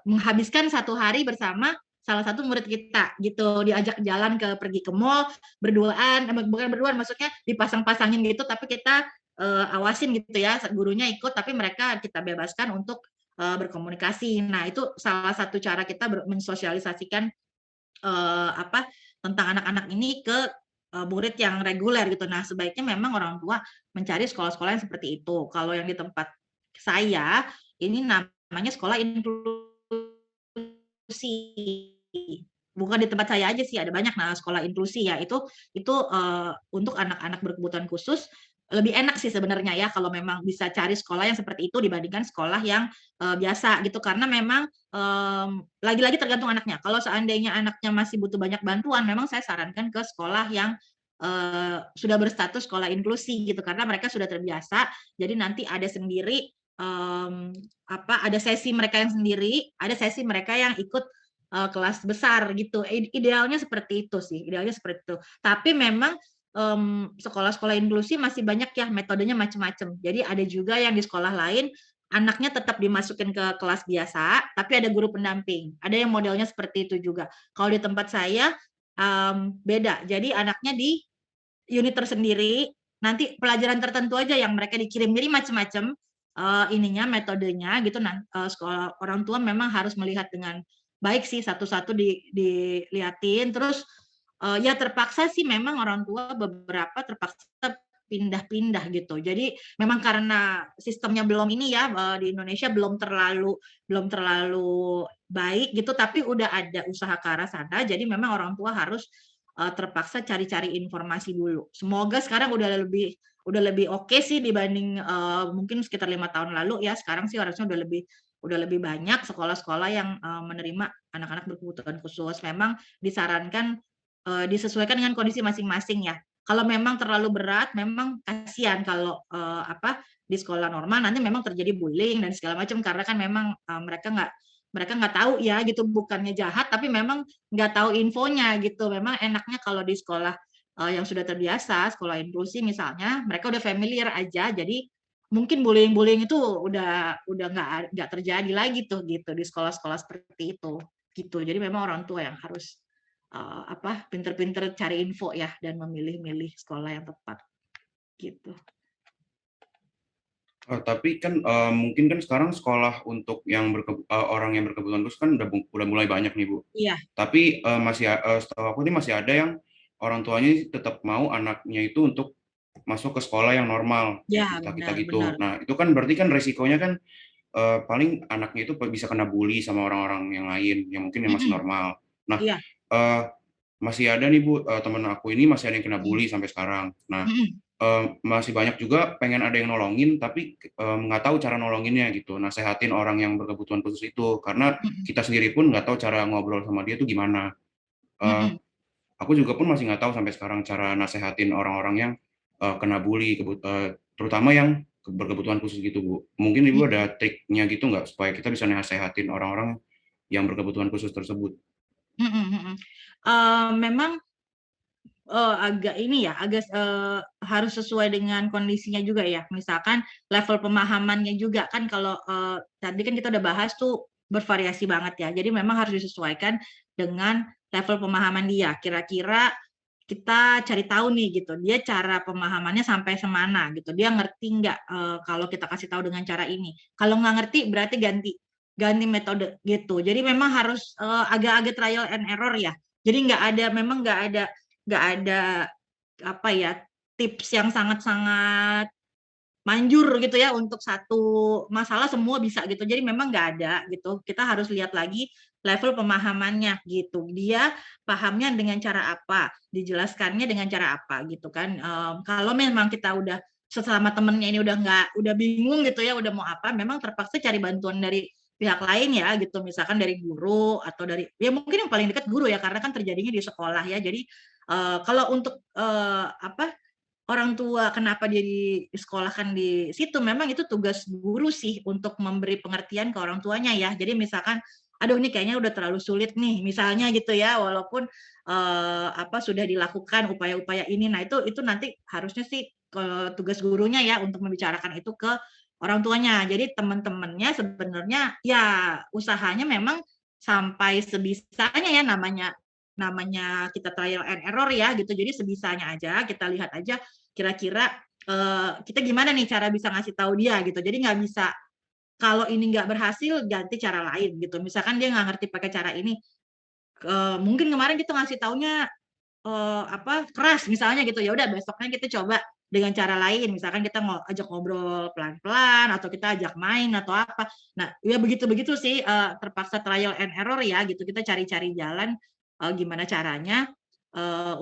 menghabiskan 1 hari bersama salah satu murid kita gitu, diajak jalan pergi ke mall berduaan, bukan berduaan maksudnya dipasang-pasangin gitu, tapi kita awasin gitu ya, gurunya ikut tapi mereka kita bebaskan untuk berkomunikasi. Nah itu salah satu cara kita mensosialisasikan tentang anak-anak ini ke murid yang reguler gitu. Nah, sebaiknya memang orang tua mencari sekolah-sekolah yang seperti itu. Kalau yang di tempat saya, ini namanya sekolah inklusi. Bukan di tempat saya aja sih, ada banyak sekolah inklusi ya. Itu untuk anak-anak berkebutuhan khusus lebih enak sih sebenarnya ya kalau memang bisa cari sekolah yang seperti itu dibandingkan sekolah yang biasa gitu, karena memang lagi-lagi tergantung anaknya. Kalau seandainya anaknya masih butuh banyak bantuan, memang saya sarankan ke sekolah yang sudah berstatus sekolah inklusi gitu, karena mereka sudah terbiasa. Jadi nanti ada sendiri ada sesi mereka yang sendiri, ada sesi mereka yang ikut kelas besar gitu. Idealnya seperti itu sih, idealnya seperti itu. Tapi memang sekolah-sekolah inklusi masih banyak ya, metodenya macam-macam. Jadi ada juga yang di sekolah lain anaknya tetap dimasukin ke kelas biasa, tapi ada guru pendamping. Ada yang modelnya seperti itu juga. Kalau di tempat saya beda. Jadi anaknya di unit tersendiri, nanti pelajaran tertentu aja yang mereka dikirim. Jadi macam-macam ininya, metodenya gitu. Sekolah orang tua memang harus melihat dengan baik sih, satu-satu dilihatin. Terus ya terpaksa sih memang orang tua beberapa terpaksa pindah-pindah gitu. Jadi memang karena sistemnya belum ini ya, di Indonesia belum terlalu baik gitu, tapi udah ada usaha ke arah sana. Jadi memang orang tua harus terpaksa cari-cari informasi dulu. Semoga sekarang udah lebih oke sih dibanding mungkin sekitar 5 tahun lalu ya. Sekarang sih harusnya udah lebih banyak sekolah-sekolah yang menerima anak-anak berkebutuhan khusus. Memang disarankan disesuaikan dengan kondisi masing-masing ya. Kalau memang terlalu berat, memang kasihan kalau di sekolah normal nanti memang terjadi bullying dan segala macam, karena kan memang mereka nggak tahu ya gitu, bukannya jahat tapi memang nggak tahu infonya gitu. Memang enaknya kalau di sekolah yang sudah terbiasa, sekolah inklusi misalnya, mereka udah familiar aja, jadi mungkin bullying itu udah nggak terjadi lagi tuh gitu di sekolah-sekolah seperti itu gitu. Jadi memang orang tua yang harus pinter-pinter cari info ya dan memilih-milih sekolah yang tepat gitu. Tapi kan mungkin kan sekarang sekolah untuk orang yang berkebutuhan khusus kan udah mulai banyak nih Bu. Iya. Tapi setahu aku ini masih ada yang orang tuanya tetap mau anaknya itu untuk masuk ke sekolah yang normal, Ya, kita gitu. benar. Nah itu kan berarti kan resikonya kan paling anaknya itu bisa kena bully sama orang-orang yang lain yang mungkin yang masih normal. Nah Iya. masih ada nih Bu, temen aku ini masih ada yang kena bully sampai sekarang. Nah masih banyak juga pengen ada yang nolongin tapi nggak tahu cara nolonginnya gitu, nasehatin orang yang berkebutuhan khusus itu, karena kita sendiri pun nggak tahu cara ngobrol sama dia tuh gimana. Aku juga pun masih nggak tahu sampai sekarang cara nasehatin orang-orang yang kena bully, terutama yang berkebutuhan khusus gitu Bu. Mungkin Ibu ada triknya gitu nggak supaya kita bisa nasehatin orang-orang yang berkebutuhan khusus tersebut? Memang agak ini ya, harus sesuai dengan kondisinya juga ya. Misalkan level pemahamannya juga kan, kalau tadi kan kita udah bahas tuh bervariasi banget ya. Jadi memang harus disesuaikan dengan level pemahaman dia. Kira-kira kita cari tahu nih gitu, dia cara pemahamannya sampai semana gitu. Dia ngerti nggak kalau kita kasih tahu dengan cara ini. Kalau nggak ngerti berarti ganti metode gitu. Jadi memang harus agak-agak trial and error ya. Jadi memang nggak ada tips yang sangat-sangat manjur gitu ya untuk satu masalah semua bisa gitu. Jadi memang nggak ada gitu. Kita harus lihat lagi level pemahamannya gitu. Dia pahamnya dengan cara apa, dijelaskannya dengan cara apa gitu kan. Kalau memang kita udah sesama temennya ini udah bingung gitu ya, udah mau apa, memang terpaksa cari bantuan dari pihak lain ya gitu. Misalkan dari guru atau dari, ya mungkin yang paling dekat guru ya, karena kan terjadinya di sekolah ya. Jadi kalau untuk orang tua kenapa dia disekolahkan di situ, memang itu tugas guru sih untuk memberi pengertian ke orang tuanya ya. Jadi misalkan, aduh ini kayaknya udah terlalu sulit nih, misalnya gitu ya, walaupun sudah dilakukan upaya-upaya ini. Nah itu nanti harusnya sih tugas gurunya ya untuk membicarakan itu ke orang tuanya. Jadi teman-temannya sebenarnya ya usahanya memang sampai sebisanya ya, namanya kita trial and error ya gitu. Jadi sebisanya aja, kita lihat aja kira-kira kita gimana nih cara bisa ngasih tahu dia gitu. Jadi nggak bisa, kalau ini nggak berhasil ganti cara lain gitu. Misalkan dia nggak ngerti pakai cara ini, mungkin kemarin kita ngasih taunya keras misalnya gitu, ya udah besoknya kita coba dengan cara lain. Misalkan kita ajak ngobrol pelan-pelan, atau kita ajak main atau apa. Nah ya begitu-begitu sih, terpaksa trial and error ya gitu. Kita cari-cari jalan gimana caranya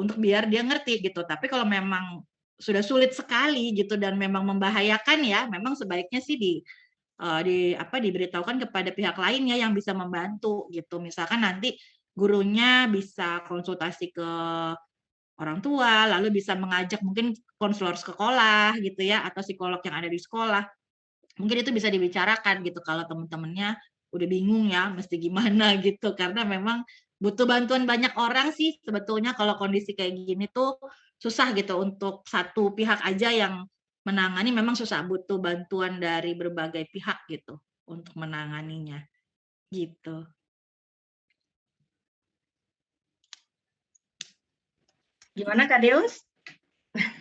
untuk biar dia ngerti gitu. Tapi kalau memang sudah sulit sekali gitu dan memang membahayakan ya, memang sebaiknya sih diberitahukan kepada pihak lainnya yang bisa membantu gitu. Misalkan nanti gurunya bisa konsultasi ke orang tua, lalu bisa mengajak mungkin konselor sekolah gitu ya, atau psikolog yang ada di sekolah. Mungkin itu bisa dibicarakan gitu kalau teman-temannya udah bingung ya mesti gimana gitu, karena memang butuh bantuan banyak orang sih sebetulnya. Kalau kondisi kayak gini tuh susah gitu untuk satu pihak aja yang menangani memang susah, butuh bantuan dari berbagai pihak gitu untuk menanganinya gitu. Gimana Kak Deus?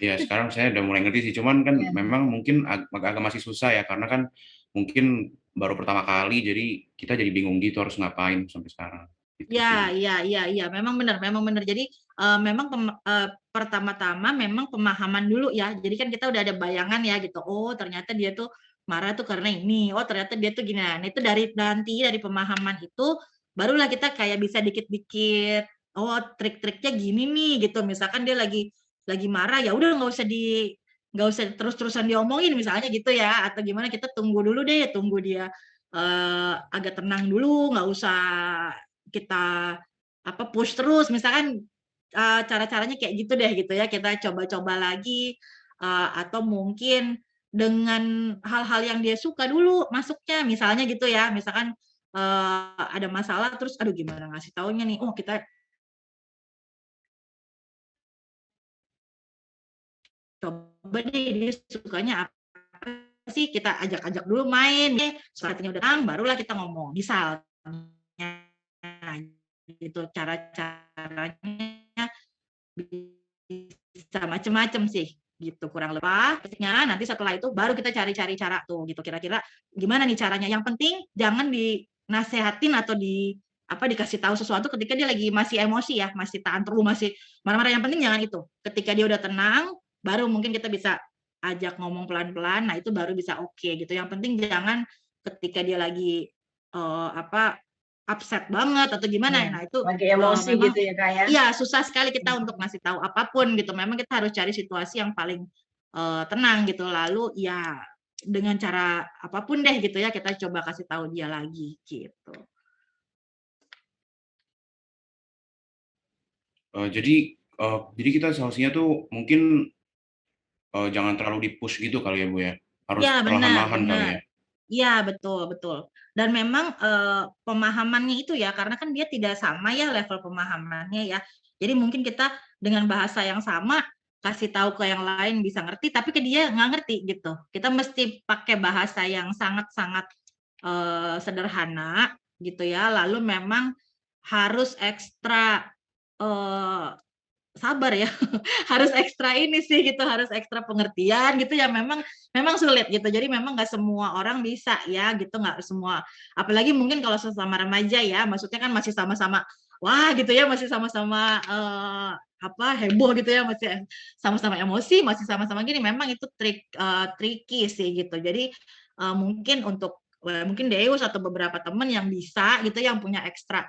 Ya, sekarang saya udah mulai ngerti sih, cuman kan Ya. memang mungkin agak masih susah ya, karena kan mungkin baru pertama kali, jadi kita jadi bingung gitu harus ngapain sampai sekarang. Gitu sih. Ya, memang benar. Jadi memang pertama-tama memang pemahaman dulu ya. Jadi kan kita udah ada bayangan ya gitu. Oh, ternyata dia tuh marah tuh karena ini. Oh, ternyata dia tuh gini. Nah, itu dari pemahaman itu barulah kita kayak bisa dikit-dikit. Oh, trik-triknya gini nih gitu. Misalkan dia lagi marah, ya udah nggak usah terus-terusan diomongin misalnya gitu ya. Atau gimana, kita tunggu dulu deh, tunggu dia agak tenang dulu, nggak usah kita push terus, misalkan cara-caranya kayak gitu deh gitu ya, kita coba-coba lagi atau mungkin dengan hal-hal yang dia suka dulu masuknya, misalnya gitu ya, misalkan ada masalah terus aduh gimana ngasih taunya nih, oh kita coba deh dia sukanya apa sih, kita ajak-ajak dulu main, suaranya udah tenang, barulah kita ngomong, misalnya gitu cara-caranya bisa macam-macam sih gitu, kurang lebih. Nanti setelah itu baru kita cari-cari cara tuh gitu, kira-kira gimana nih caranya. Yang penting jangan dinasehatin atau dikasih tahu sesuatu ketika dia lagi masih emosi ya, masih tantrum, masih marah-marah. Yang penting jangan itu. Ketika dia udah tenang, baru mungkin kita bisa ajak ngomong pelan-pelan. Nah itu baru bisa oke gitu. Yang penting jangan ketika dia lagi upset banget atau gimana. Nah itu lagi emosi memang gitu ya Kak ya. iya susah sekali kita untuk ngasih tahu apapun gitu. Memang kita harus cari situasi yang paling tenang gitu. Lalu ya dengan cara apapun deh gitu ya, kita coba kasih tahu dia lagi gitu. Jadi kita solusinya tuh mungkin jangan terlalu di-push gitu kali ya Bu ya. Harus Ya perlahan-lahan kali ya. Iya betul. Dan memang pemahamannya itu ya, karena kan dia tidak sama ya level pemahamannya ya. Jadi mungkin kita dengan bahasa yang sama kasih tahu ke yang lain bisa ngerti, tapi ke dia nggak ngerti gitu. Kita mesti pakai bahasa yang sangat-sangat sederhana gitu ya. Lalu memang harus ekstra sabar ya, harus ekstra ini sih gitu, harus ekstra pengertian gitu ya, memang sulit gitu. Jadi memang nggak semua orang bisa ya gitu, nggak semua, apalagi mungkin kalau sesama remaja ya, maksudnya kan masih sama-sama wah gitu ya, masih sama-sama heboh gitu ya, masih sama-sama emosi, masih sama-sama gini, memang itu tricky sih gitu. Jadi mungkin untuk mungkin Deus atau beberapa teman yang bisa gitu, yang punya ekstra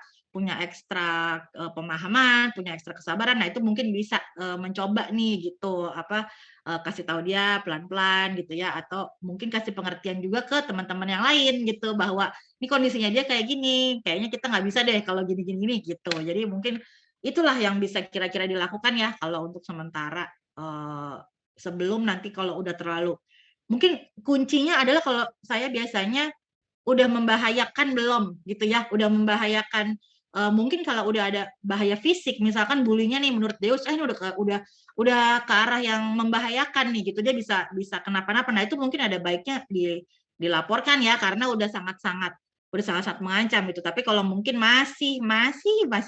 pemahaman, punya ekstra kesabaran, nah itu mungkin bisa mencoba nih gitu, kasih tahu dia pelan-pelan gitu ya, atau mungkin kasih pengertian juga ke teman-teman yang lain gitu, bahwa ini kondisinya dia kayak gini, kayaknya kita nggak bisa deh kalau gini-gini gitu. Jadi mungkin itulah yang bisa kira-kira dilakukan ya kalau untuk sementara, sebelum nanti kalau udah terlalu, mungkin kuncinya adalah kalau saya biasanya udah membahayakan belum gitu ya, udah membahayakan. Mungkin kalau udah ada bahaya fisik, misalkan bulinya nih menurut Deus, ini udah ke arah yang membahayakan nih gitu, dia bisa kenapa-napa. Nah itu mungkin ada baiknya dilaporkan ya, karena udah sangat-sangat mengancam gitu. Tapi kalau mungkin masih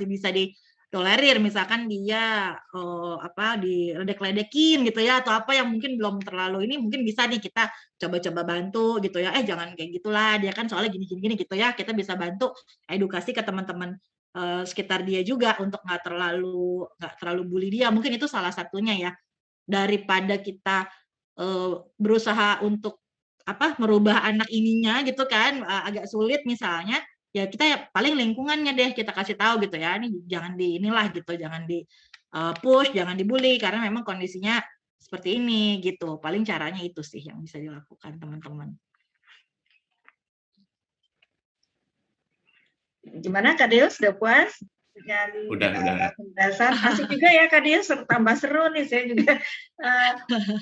bisa ditolerir, misalkan dia diledek-ledekin gitu ya, atau apa yang mungkin belum terlalu ini, mungkin bisa nih kita coba-coba bantu gitu ya, jangan kayak gitulah, dia kan soalnya gini gitu ya, kita bisa bantu edukasi ke teman-teman sekitar dia juga untuk nggak terlalu bully dia, mungkin itu salah satunya ya, daripada kita berusaha untuk merubah anak ininya gitu kan, agak sulit misalnya, ya kita paling lingkungannya deh kita kasih tahu gitu ya, ini jangan inilah gitu, jangan di push, jangan dibully karena memang kondisinya seperti ini gitu. Paling caranya itu sih yang bisa dilakukan teman-teman. Gimana Kak Deus, sudah puas dengan penjelasan? Asik juga ya Kak Deus, tambah seru nih saya juga.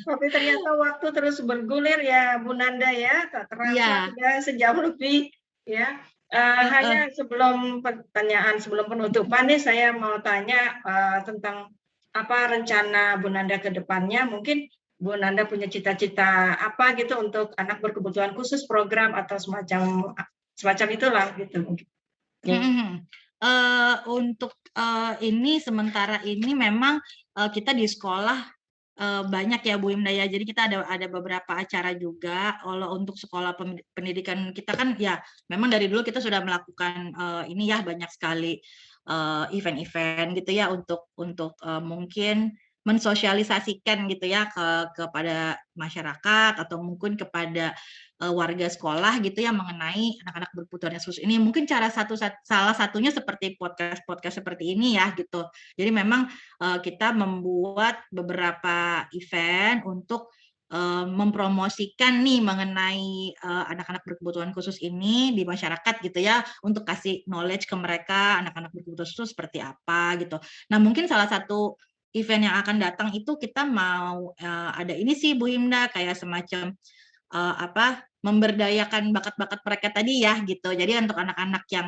Tapi ternyata waktu terus bergulir ya Bu Nanda ya, tak terasa sudah sejam lebih ya. Hanya sebelum penutupan nih, saya mau tanya tentang apa rencana Bu Nanda ke depannya. Mungkin Bu Nanda punya cita-cita apa gitu untuk anak berkebutuhan khusus, program atau semacam itulah gitu mungkin. Untuk ini sementara ini memang kita di sekolah banyak ya Bu Imda ya. Jadi kita ada beberapa acara juga. Kalau untuk sekolah pendidikan kita kan ya memang dari dulu kita sudah melakukan ini ya banyak sekali event-event gitu ya untuk mungkin mensosialisasikan gitu ya kepada masyarakat atau mungkin kepada warga sekolah gitu ya mengenai anak-anak berkebutuhan khusus ini. Mungkin salah satunya seperti podcast seperti ini ya gitu. Jadi memang kita membuat beberapa event untuk mempromosikan nih mengenai anak-anak berkebutuhan khusus ini di masyarakat gitu ya, untuk kasih knowledge ke mereka anak-anak berkebutuhan khusus seperti apa gitu. Nah mungkin salah satu event yang akan datang itu kita mau ada ini sih Bu Himda, kayak semacam memberdayakan bakat-bakat mereka tadi ya gitu. Jadi untuk anak-anak yang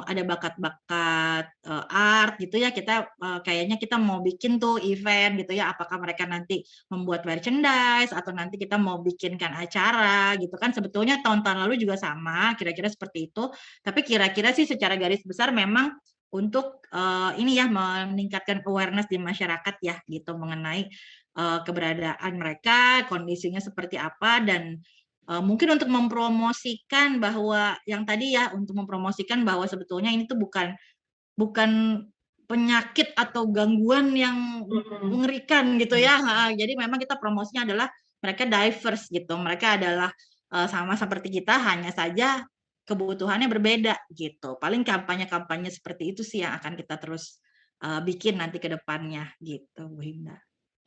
ada bakat-bakat art gitu ya, kita kayaknya kita mau bikin tuh event gitu ya. Apakah mereka nanti membuat merchandise atau nanti kita mau bikinkan acara gitu kan. Sebetulnya tahun-tahun lalu juga sama, kira-kira seperti itu. Tapi kira-kira sih secara garis besar memang untuk ini ya meningkatkan awareness di masyarakat ya gitu mengenai keberadaan mereka, kondisinya seperti apa, dan mungkin untuk mempromosikan bahwa yang tadi ya, untuk mempromosikan bahwa sebetulnya ini tuh bukan penyakit atau gangguan yang mengerikan gitu ya. Jadi memang kita promosinya adalah mereka diverse gitu, mereka adalah sama seperti kita, hanya saja kebutuhannya berbeda gitu. Paling kampanye-kampanye seperti itu sih yang akan kita terus bikin nanti ke depannya gitu, Bu Hinda.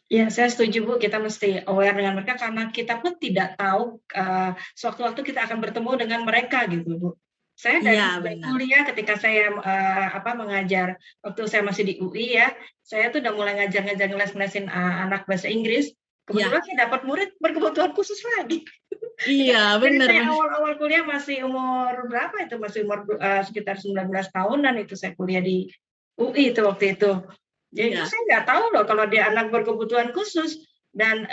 Ya, saya setuju Bu, kita mesti aware dengan mereka karena kita pun tidak tahu sewaktu-waktu kita akan bertemu dengan mereka gitu Bu. Saya dari kuliah ketika saya mengajar, waktu saya masih di UI ya, saya tuh udah mulai ngajar-ngajar les-lesin anak bahasa Inggris. Kebetulan saya dapat murid berkebutuhan khusus lagi. Iya, benar. Saya awal-awal kuliah masih umur berapa itu? Masih umur sekitar 19 tahunan itu saya kuliah di UI itu waktu itu. Jadi itu saya nggak tahu loh kalau dia anak berkebutuhan khusus, dan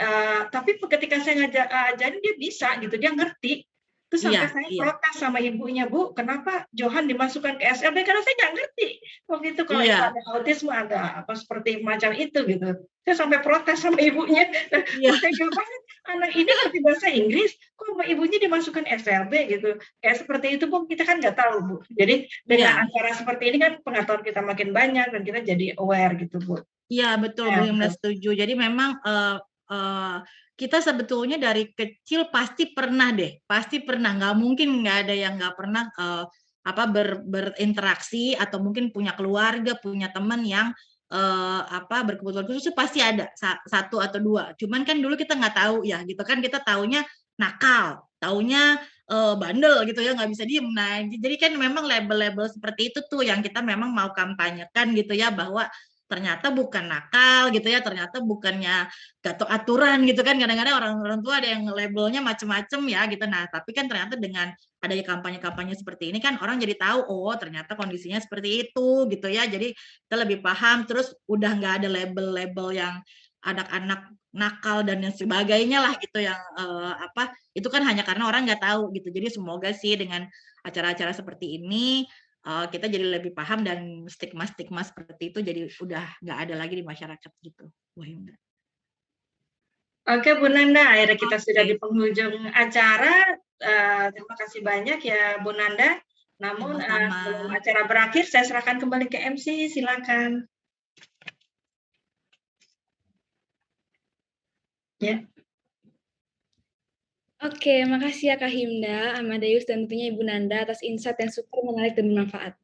tapi ketika saya ngajarin dia bisa gitu, dia ngerti. Terus sampai saya protes sama ibunya, Bu, kenapa Johan dimasukkan ke SLB, karena saya nggak ngerti waktu itu kalau itu ada autisme, ada apa seperti macam itu gitu. Saya sampai protes sama ibunya. Saya banget, anak ini ngerti bahasa Inggris, kok sama ibunya dimasukkan SLB gitu. Kayak seperti itu Bu, kita kan nggak tahu Bu. Jadi dengan acara seperti ini kan pengetahuan kita makin banyak dan kita jadi aware gitu Bu. Iya betul, Bu Himda setuju. Jadi memang kita sebetulnya dari kecil pasti pernah, nggak mungkin nggak ada yang nggak pernah berinteraksi atau mungkin punya keluarga, punya teman yang berkebutuhan khusus, pasti ada satu atau dua. Cuman kan dulu kita nggak tahu ya gitu kan, kita taunya nakal, taunya bandel gitu ya, nggak bisa diem. Nah jadi kan memang label-label seperti itu tuh yang kita memang mau kampanyekan gitu ya, bahwa ternyata bukan nakal gitu ya, ternyata bukannya gatok aturan gitu kan. Kadang-kadang orang tua ada yang labelnya macem-macem ya gitu. Nah tapi kan ternyata dengan adanya kampanye-kampanye seperti ini kan orang jadi tahu, oh ternyata kondisinya seperti itu gitu ya. Jadi kita lebih paham, terus udah nggak ada label-label yang anak-anak nakal dan yang sebagainya lah gitu, yang itu kan hanya karena orang nggak tahu gitu. Jadi semoga sih dengan acara-acara seperti ini kita jadi lebih paham dan stigma-stigma seperti itu jadi udah nggak ada lagi di masyarakat gitu. Oke Bu Nanda, akhirnya kita sudah di penghujung acara. Terima kasih banyak ya Bu Nanda. Namun sebelum acara berakhir, saya serahkan kembali ke MC, silakan. Ya. Oke, makasih ya Kak Himda, Amadeus, dan tentunya Ibu Nanda atas insight yang super menarik dan bermanfaat.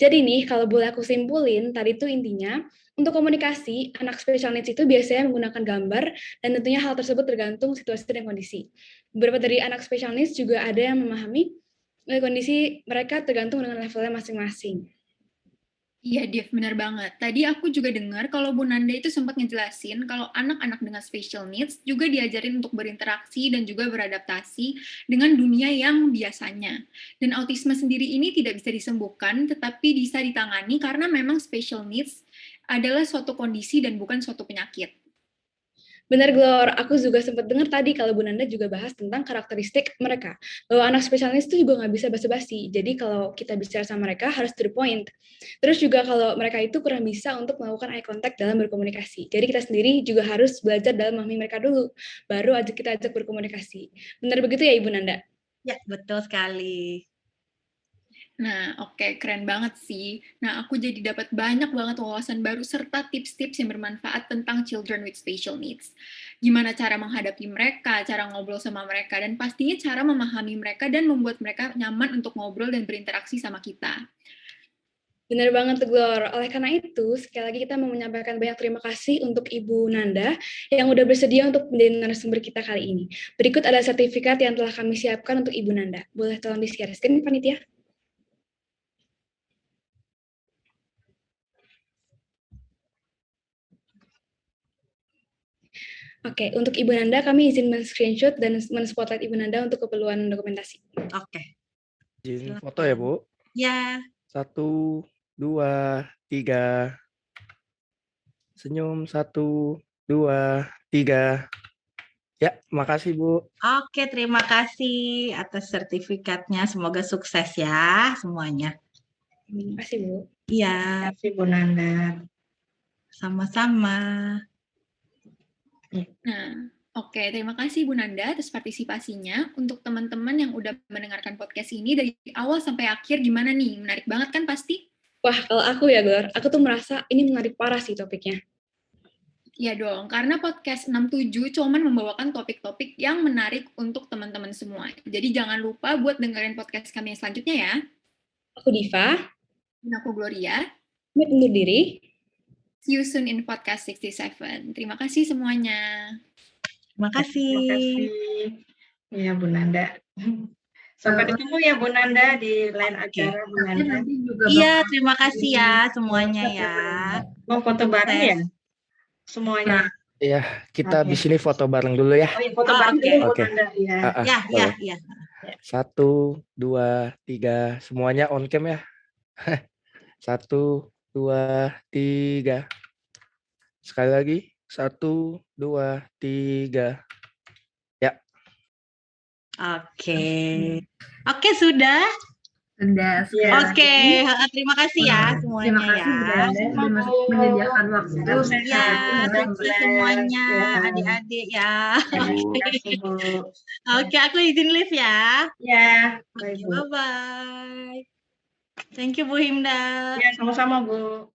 Jadi nih, kalau boleh aku simpulin, tadi itu intinya, untuk komunikasi, anak special needs itu biasanya menggunakan gambar, dan tentunya hal tersebut tergantung situasi dan kondisi. Beberapa dari anak special needs juga ada yang memahami kondisi mereka tergantung dengan levelnya masing-masing. Iya, Dev, benar banget. Tadi aku juga dengar kalau Bu Nanda itu sempat ngejelasin kalau anak-anak dengan special needs juga diajarin untuk berinteraksi dan juga beradaptasi dengan dunia yang biasanya. Dan autisme sendiri ini tidak bisa disembuhkan, tetapi bisa ditangani karena memang special needs adalah suatu kondisi dan bukan suatu penyakit. Benar, Glor. Aku juga sempat dengar tadi kalau Bu Nanda juga bahas tentang karakteristik mereka. Bahwa anak spesialis itu juga nggak bisa basa-basi. Jadi kalau kita bicara sama mereka harus to the point. Terus juga kalau mereka itu kurang bisa untuk melakukan eye contact dalam berkomunikasi. Jadi kita sendiri juga harus belajar dalam memahami mereka dulu. Baru kita ajak berkomunikasi. Benar begitu ya Ibu Nanda? Ya, betul sekali. Nah, oke, keren banget sih. Nah, aku jadi dapat banyak banget wawasan baru serta tips-tips yang bermanfaat tentang children with special needs. Gimana cara menghadapi mereka, cara ngobrol sama mereka, dan pastinya cara memahami mereka dan membuat mereka nyaman untuk ngobrol dan berinteraksi sama kita. Benar banget, Glor. Oleh karena itu, sekali lagi kita mau menyampaikan banyak terima kasih untuk Ibu Nanda yang udah bersedia untuk menjadi narasumber kita kali ini. Berikut ada sertifikat yang telah kami siapkan untuk Ibu Nanda. Boleh tolong di-share screen, Panitia? Oke, untuk Ibu Nanda, kami izin men-screenshot dan men-spotlight Ibu Nanda untuk keperluan dokumentasi. Oke. Izin foto ya, Bu? Ya. 1, 2, 3. Senyum 1, 2, 3. Ya, makasih Bu. Oke, terima kasih atas sertifikatnya. Semoga sukses ya semuanya. Terima kasih, Bu. Iya, Terima kasih Bu Nanda. sama-sama. Nah, oke, terima kasih Bu Nanda atas partisipasinya. Untuk teman-teman yang udah mendengarkan podcast ini dari awal sampai akhir, gimana nih? Menarik banget kan pasti? Wah, kalau aku ya, Glor, aku tuh merasa ini menarik parah sih topiknya. Iya dong, karena podcast 67 cuman membawakan topik-topik yang menarik untuk teman-teman semua. Jadi jangan lupa buat dengerin podcast kami yang selanjutnya ya. Aku Diva. Dan aku Gloria. Undur diri. See you soon in podcast 67. Terima kasih semuanya. Terima kasih. Terima kasih. Iya Bu Nanda. Sampai ketemu ya Bu Nanda di lain acara Bu Nanda. Iya, terima kasih ya semuanya ya. Mau foto bareng ya? Semuanya. Iya, kita Oke. di sini foto bareng dulu ya. Oh, iya, foto Oh, bareng oke. dulu Bu Oke. Nanda. Ya. Ya. 1, 2, 3. Semuanya on cam ya. 1, 2, 3. Sekali lagi. 1, 2, 3. Ya. Oke, sudah. Sudah. Iya. Oke, terima kasih ya semuanya Terima kasih Bu ya. Nanda sudah menyediakan waktu. Ya, thank you semuanya, adik-adik ya. Terima kasih Bu. Oke, aku izin live ya. Ya. Oke, Baik Bu. bye-bye. Thank you Bu Himda. Ya, sama-sama Bu.